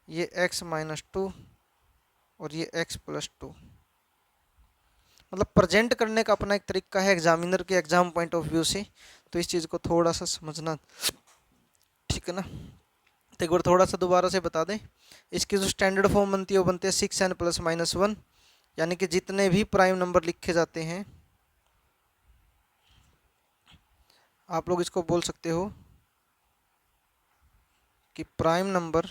ये x माइनस 2 और ये x प्लस 2। मतलब प्रेजेंट करने का अपना एक तरीका है एग्जामिनर के एग्जाम पॉइंट ऑफ व्यू से, तो इस चीज़ को थोड़ा सा समझना, ठीक है ना। तो एक बार थोड़ा सा दोबारा से बता दें, इसकी जो स्टैंडर्ड फॉर्म बनती है वो बनती है 6n प्लस माइनस 1, यानी कि जितने भी प्राइम नंबर लिखे जाते हैं, आप लोग इसको बोल सकते हो कि प्राइम नंबर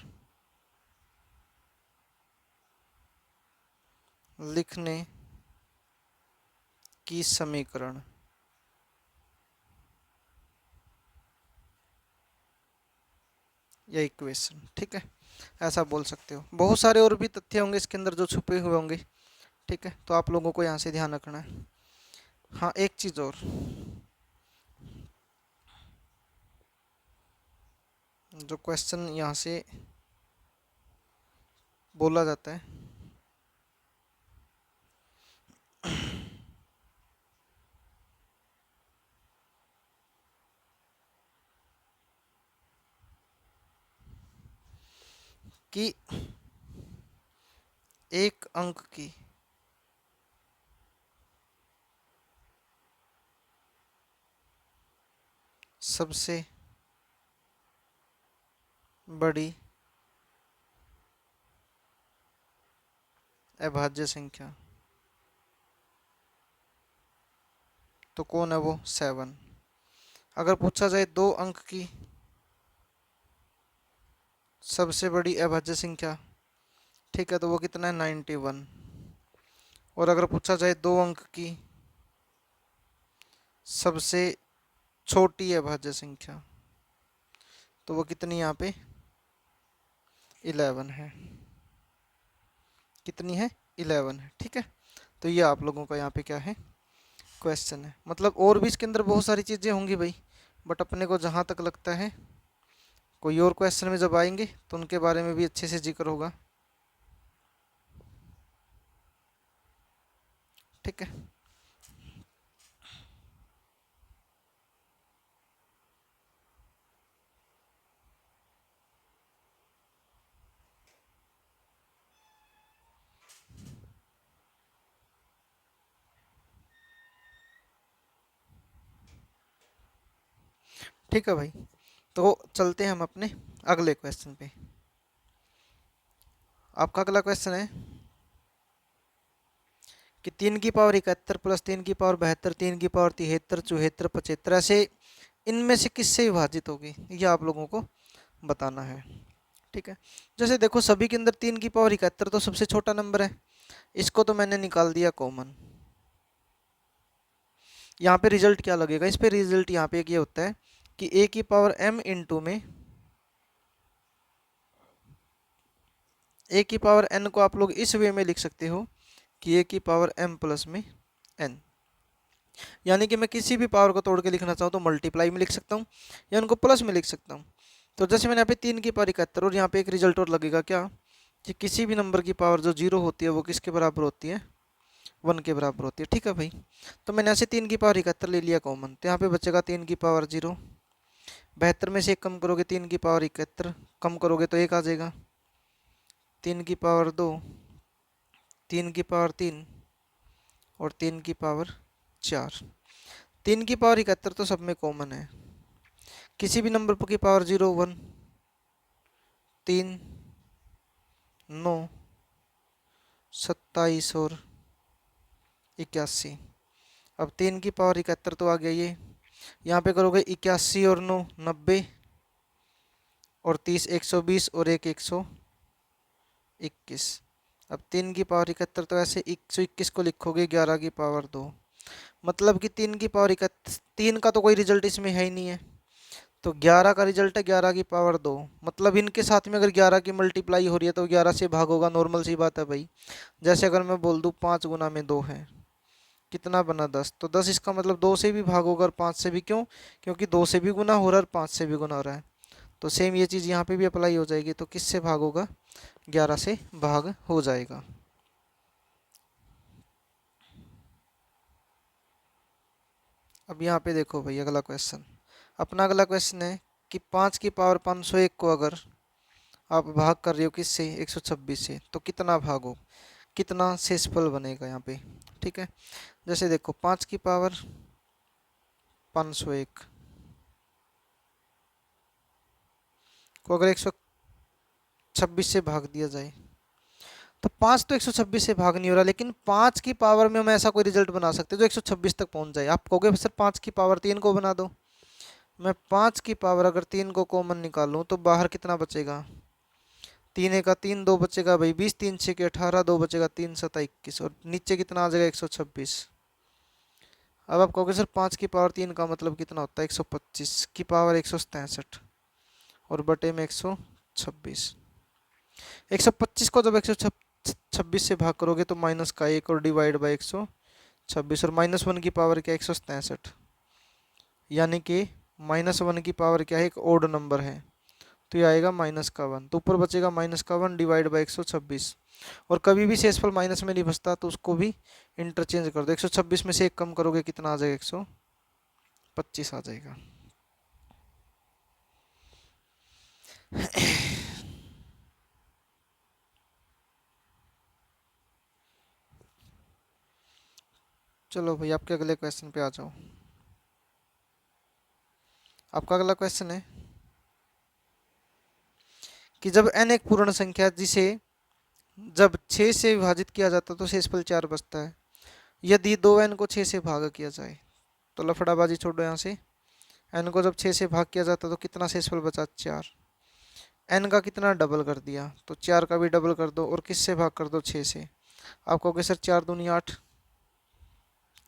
लिखने की समीकरण। या इक्वेशन, ठीक है, ऐसा बोल सकते हो। बहुत सारे और भी तथ्य होंगे इसके अंदर जो छुपे हुए होंगे, ठीक है, तो आप लोगों को यहाँ से ध्यान रखना है। हाँ, एक चीज़ और, जो क्वेश्चन यहाँ से बोला जाता है कि एक अंक की सबसे बड़ी अभाज्य संख्या, तो कौन है वो? 7। अगर पूछा जाए दो अंक की सबसे बड़ी अभाज्य संख्या, ठीक है, तो वो कितना है? 91। और अगर पूछा जाए दो अंक की सबसे छोटी अभाज्य संख्या, तो वो कितनी यहाँ पे? 11 है। कितनी है? 11 है। ठीक है, तो ये आप लोगों का यहाँ पे क्या है? क्वेश्चन है। मतलब और भी इसके अंदर बहुत सारी चीज़ें होंगी भाई, बट अपने को जहाँ तक लगता है कोई और क्वेश्चन में जब आएंगे तो उनके बारे में भी अच्छे से जिक्र होगा। ठीक है, ठीक है भाई। तो चलते हैं हम अपने अगले क्वेश्चन पे। आपका अगला क्वेश्चन है कि 3 की पावर 71 प्लस 3 की पावर 72, 3 की पावर 73, 74, 75 ऐसे इनमें से किससे विभाजित होगी, ये आप लोगों को बताना है। ठीक है, जैसे देखो सभी के अंदर 3 की पावर 71 तो सबसे छोटा नंबर है, इसको तो मैंने निकाल दिया कॉमन। यहाँ पे रिजल्ट क्या लगेगा? इस पे रिजल्ट यहाँ पे ये होता है कि a की पावर m a की पावर n को आप लोग इस वे में लिख सकते हो कि a की पावर m प्लस में n, यानी कि मैं किसी भी पावर को तोड़ के लिखना चाहूँ तो मल्टीप्लाई में लिख सकता हूँ या उनको प्लस में लिख सकता हूँ। तो जैसे मैंने यहाँ पे 3 की पावर 71, और यहाँ पे एक रिजल्ट और लगेगा क्या, कि किसी भी नंबर की पावर जो 0 होती है वो किसके बराबर होती है? 1 के बराबर होती है। ठीक है भाई, तो मैंने ऐसे 3 की पावर 71 ले लिया कॉमन, तो यहाँ पे बचेगा 3 की पावर 0। 72 में से एक कम करोगे 3 की पावर 71, कम करोगे तो एक आ जाएगा। 3 की पावर 2, 3 की पावर 3 और 3 की पावर 4। 3 की पावर 71 तो सब में कॉमन है, किसी भी नंबर की पावर 0, 1, 3, 9, 27 और 81। अब 3 की पावर 71 तो आ गया ये, यहाँ पे करोगे 81 और 9, 90 और 30, 120 और एक 121। अब 3 की पावर 71 तो ऐसे 121 को लिखोगे 11 की पावर 2, मतलब कि 3 की पावर 71, 3 का तो कोई रिजल्ट इसमें है ही नहीं है, तो 11 का रिजल्ट है 11 की पावर 2। मतलब इनके साथ में अगर 11 की मल्टीप्लाई हो रही है तो 11 से भाग होगा, नॉर्मल सी बात है भाई। जैसे अगर मैं बोल दूँ 5 गुना में 2 है, कितना बना? 10, तो 10 इसका मतलब 2 से भी भाग होगा और 5 से भी। क्यों? क्योंकि 2 से भी गुना हो रहा है और 5 से भी गुना हो रहा है। तो सेम ये चीज़ यहाँ पे भी अप्लाई हो जाएगी, तो किससे भाग होगा? 11 से भाग हो जाएगा। अब यहाँ पे देखो भाई अगला क्वेश्चन, अपना अगला क्वेश्चन है कि 5 की पावर 501 को अगर आप भाग कर रहे हो किससे? 126 से, तो कितना भागो, कितना शेषफल बनेगा यहाँ पे? ठीक है, जैसे देखो 5 की पावर 501 को अगर 126 से भाग दिया जाए, तो 5 तो 126 से भाग नहीं हो रहा, लेकिन 5 की पावर में हम ऐसा कोई रिजल्ट बना सकते हैं जो 126 तक पहुंच जाए। आप कहोगे सर 5 की पावर 3 को बना दो, मैं 5 की पावर अगर 3 को कॉमन निकालूं तो बाहर कितना बचेगा? 3 2 बचेगा भाई 20, 3 6 के 18, 2 बचेगा 3 7 21, और नीचे कितना आ जाएगा? 126। अब आप कहोगे सर 5 की पावर 3 का मतलब कितना होता है? 125 की पावर 167 और बटे में 126। 125 को जब 126 से भाग करोगे तो माइनस का 1 और डिवाइड बाई 126, और -1 की पावर क्या? 167, यानी कि -1 की पावर क्या है? एक ओड नंबर है, तो ये आएगा -1, तो ऊपर बचेगा -1 डिवाइड बाई 126। और कभी भी शेषफल माइनस में नहीं बचता, तो उसको भी इंटरचेंज कर दो। 126 में से एक कम करोगे कितना आ जाएगा? 125 आ जाएगा। चलो भाई आपके अगले क्वेश्चन पे आ जाओ। आपका अगला क्वेश्चन है कि जब n एक पूर्ण संख्या है जिसे जब 6 से विभाजित किया जाता है तो शेषफल 4 बचता है। यदि 2n को 6 से भाग किया जाए, तो लफड़ाबाजी छोड़ो यहाँ से। n को जब 6 से भाग किया जाता तो कितना शेषफल बचा? 4। n का कितना डबल कर दिया, तो 4 का भी डबल कर दो और किससे भाग कर दो? 6 से। आप कहोगे सर 4 दूनी 8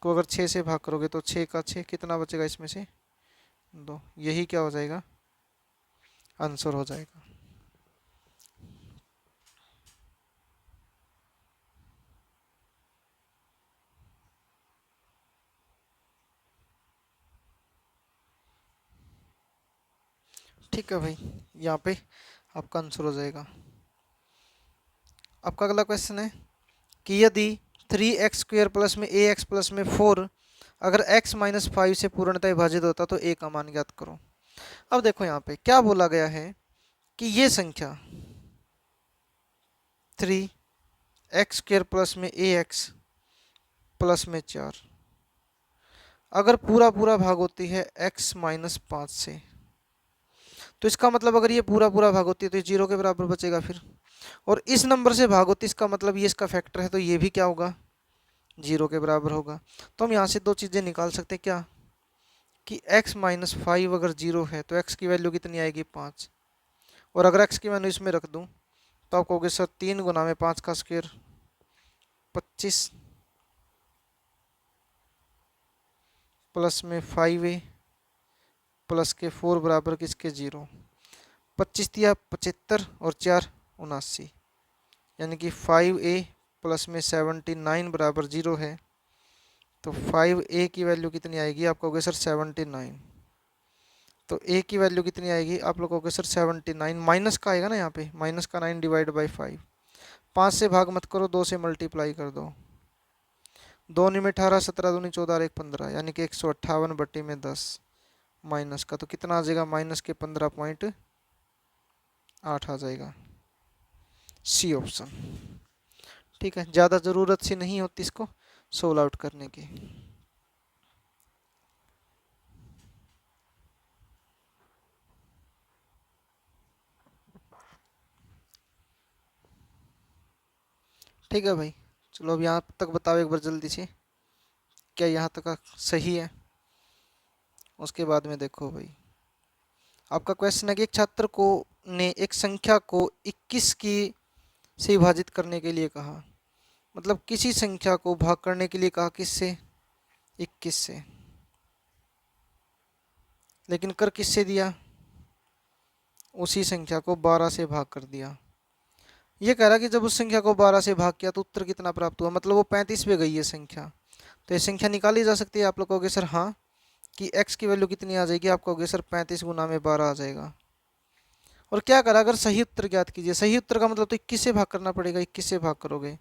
को अगर 6 से भाग करोगे तो 6 का 6 कितना बचेगा इसमें से? 2। यही क्या हो जाएगा? आंसर हो जाएगा। ठीक है भाई, यहाँ पे आपका आंसर हो जाएगा। आपका अगला क्वेश्चन है कि यदि 3x² प्लस में ax प्लस में 4 अगर x माइनस 5 से पूर्णतः विभाजित होता तो a का मान ज्ञात करो। अब देखो यहाँ पे क्या बोला गया है कि ये संख्या 3x² प्लस में ax प्लस में 4 अगर पूरा पूरा भाग होती है x माइनस 5 से, तो इसका मतलब अगर ये पूरा पूरा भाग होती है तो ये 0 के बराबर बचेगा फिर। और इस नंबर से भाग होती है, इसका मतलब ये इसका फैक्टर है तो ये भी क्या होगा? 0 के बराबर होगा। तो हम यहाँ से दो चीज़ें निकाल सकते हैं क्या, कि x माइनस 5 अगर 0 है तो x की वैल्यू कितनी आएगी? 5। और अगर x की वैल्यू इसमें रख दूँ तो आप कहोगे सर 3 गुना में 5 का स्क्वायर 25 प्लस में 5a प्लस के 4 बराबर किसके? 0। 25 दिया 75 और 4 79, यानी कि 5a प्लस में 79 बराबर 0 है। तो 5a की वैल्यू कितनी आएगी? आप कहोगे सर 79। तो a की वैल्यू कितनी आएगी? आप लोग कहोगे सर 79 माइनस का आएगा ना, यहाँ पे माइनस का 9 डिवाइड बाई 5। 5 से भाग मत करो, 2 से मल्टीप्लाई कर दो। 2 में 18, 17 दूनी 14 और 1 15, यानी कि 158 बट्टे में 10 माइनस का, तो कितना आ जाएगा? माइनस के 15.8 आ जाएगा। C option. ठीक है, ज़्यादा ज़रूरत सी नहीं होती इसको सोल्व आउट करने की। ठीक है भाई, चलो अब यहाँ तक बताओ एक बार जल्दी से, क्या यहाँ तक का सही है? उसके बाद में देखो भाई, आपका क्वेश्चन है कि एक छात्र को ने एक संख्या को 21 की से विभाजित करने के लिए कहा। मतलब किसी संख्या को भाग करने के लिए कहा, किससे? 21 से। लेकिन कर किससे दिया? उसी संख्या को 12 से भाग कर दिया। ये कह रहा कि जब उस संख्या को 12 से भाग किया तो उत्तर कितना प्राप्त हुआ, मतलब वो 35 पे गई है संख्या। तो ये संख्या निकाली जा सकती है। आप लोग कहोगे सर हाँ, कि x की वैल्यू कितनी आ जाएगी? आप कहोगे सर 35 गुना में 12 आ जाएगा। और क्या करा, अगर सही उत्तर ज्ञात कीजिए। सही उत्तर का मतलब तो 21 से भाग करना पड़ेगा। 21 से भाग करोगे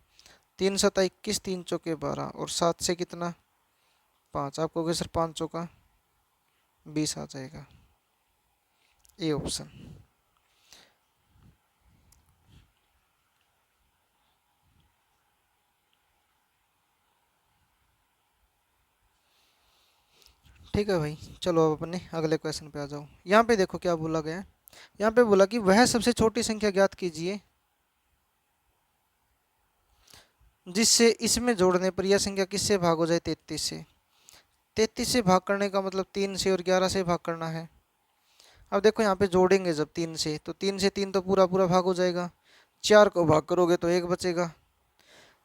3 सता 21, 3 चौके 12 और 7 से कितना? 5। आप कहोगे सर 5 चौका 20 आ जाएगा। A option. ठीक है भाई, चलो अब अपने अगले क्वेश्चन पे आ जाओ। यहाँ पे देखो क्या बोला गया है। यहाँ पे बोला कि वह सबसे छोटी संख्या ज्ञात कीजिए जिससे इसमें जोड़ने पर यह संख्या किससे भाग हो जाए? 33 से। 33 से भाग करने का मतलब 3 से और 11 से भाग करना है। अब देखो यहाँ पे जोड़ेंगे जब 3 से, तो 3 से 3 तो पूरा पूरा भाग हो जाएगा। 4 को भाग करोगे तो 1 बचेगा।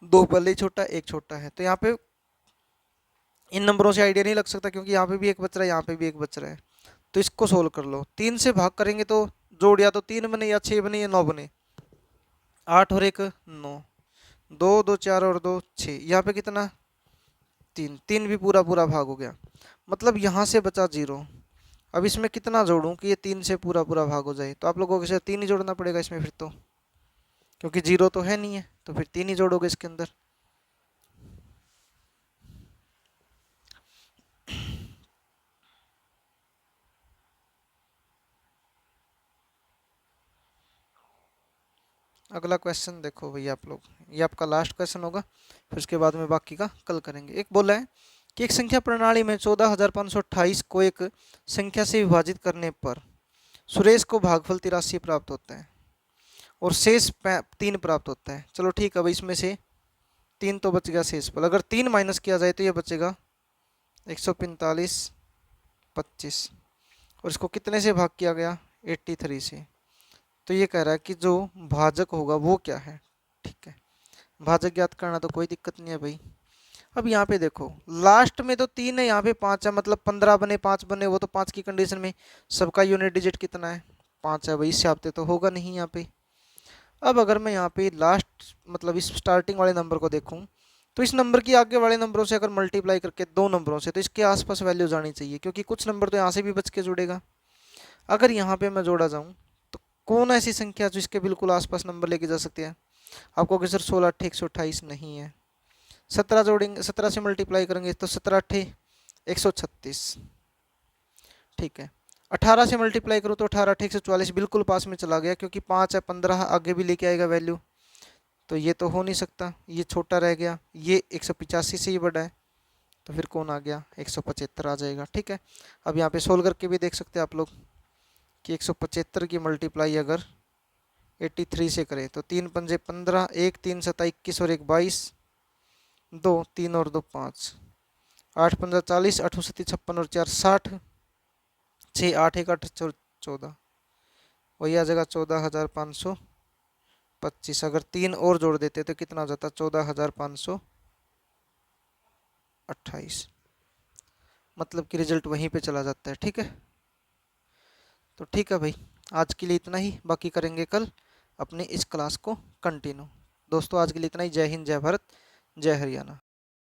2 पहले ही छोटा, 1 छोटा है, तो यहाँ पे इन नंबरों से आइडिया नहीं लग सकता क्योंकि यहाँ पे भी 1 बच रहा है, यहाँ पे भी 1 बच रहा है। तो इसको सोल्व कर लो। 3 से भाग करेंगे तो जोड़ या तो 3 बने या 6 बने या 9 बने। 8 और 1 9, 2 2 4 और 2 6, यहाँ पे कितना? 3। 3 भी पूरा पूरा भाग हो गया, मतलब यहाँ से बचा 0। अब इसमें कितना जोड़ूं कि ये 3 से पूरा पूरा भाग हो जाए? तो आप लोगों को 3 ही जोड़ना पड़ेगा इसमें फिर तो, क्योंकि 0 तो है नहीं है, तो फिर 3 ही जोड़ोगे इसके अंदर। अगला क्वेश्चन देखो भैया आप लोग, ये आपका लास्ट क्वेश्चन होगा, फिर उसके बाद में बाकी का कल करेंगे। एक बोला है कि एक संख्या प्रणाली में 14,528 को एक संख्या से विभाजित करने पर सुरेश को भागफल 83 प्राप्त होता है और शेष 3 प्राप्त होता है। चलो ठीक है भाई, इसमें से 3 तो बच गया शेष पर, अगर 3 माइनस किया जाए तो ये बचेगा 145 25, और इसको कितने से भाग किया गया 83 से। तो ये कह रहा है कि जो भाजक होगा वो क्या है। ठीक है, भाजक ज्ञात करना तो कोई दिक्कत नहीं है भाई। अब यहाँ पे देखो लास्ट में तो 3 है, यहाँ पे 5 है, मतलब 15 बने 5 बने, वो तो 5 की कंडीशन में सबका यूनिट डिजिट कितना है 5 है भाई, इससे आपते तो होगा नहीं यहाँ पे। अब अगर मैं यहाँ पे लास्ट मतलब इस स्टार्टिंग वाले नंबर को देखूँ तो इस नंबर की आगे वाले नंबरों से अगर मल्टीप्लाई करके 2 नंबरों से, तो इसके आसपास वैल्यू जानी चाहिए, क्योंकि कुछ नंबर तो यहाँ से भी बच के जुड़ेगा। अगर यहाँ पे मैं जोड़ा जाऊँ तो कौन ऐसी संख्या जो इसके बिल्कुल आसपास नंबर लेके जा सकती है। आपको कि सर 16 अट्ठे 128 नहीं है, 17 जोड़ेंगे, 17 से मल्टीप्लाई करेंगे तो 17 अट्ठे 136। ठीक है, 18 से मल्टीप्लाई करो तो 18 अट्ठे 144, बिल्कुल पास में चला गया, क्योंकि 5 है 15 आगे भी लेके आएगा वैल्यू, तो ये तो हो नहीं सकता, ये छोटा रह गया, ये 185 से ही बड़ा है, तो फिर कौन आ गया 175 आ जाएगा। ठीक है, अब यहाँ पे सोल्व करके भी देख सकते हैं आप लोग कि 175 की मल्टीप्लाई अगर 83 से करें तो 3 पंजे 15, 1 3 7 21 और 1 22, 2 3 और 2 5, 8 15 40, 8 7 56 और 4 60, 6 8 1 8 14, वही आ जाएगा 14,525। अगर 3 और जोड़ देते तो कितना हो जाता 14,528, मतलब कि रिजल्ट वहीं पे चला जाता है। ठीक है, तो ठीक है भाई, आज के लिए इतना ही, बाकी करेंगे कल अपने इस क्लास को कंटिन्यू। दोस्तों आज के लिए इतना ही। जय हिंद, जय भारत, जय हरियाणा।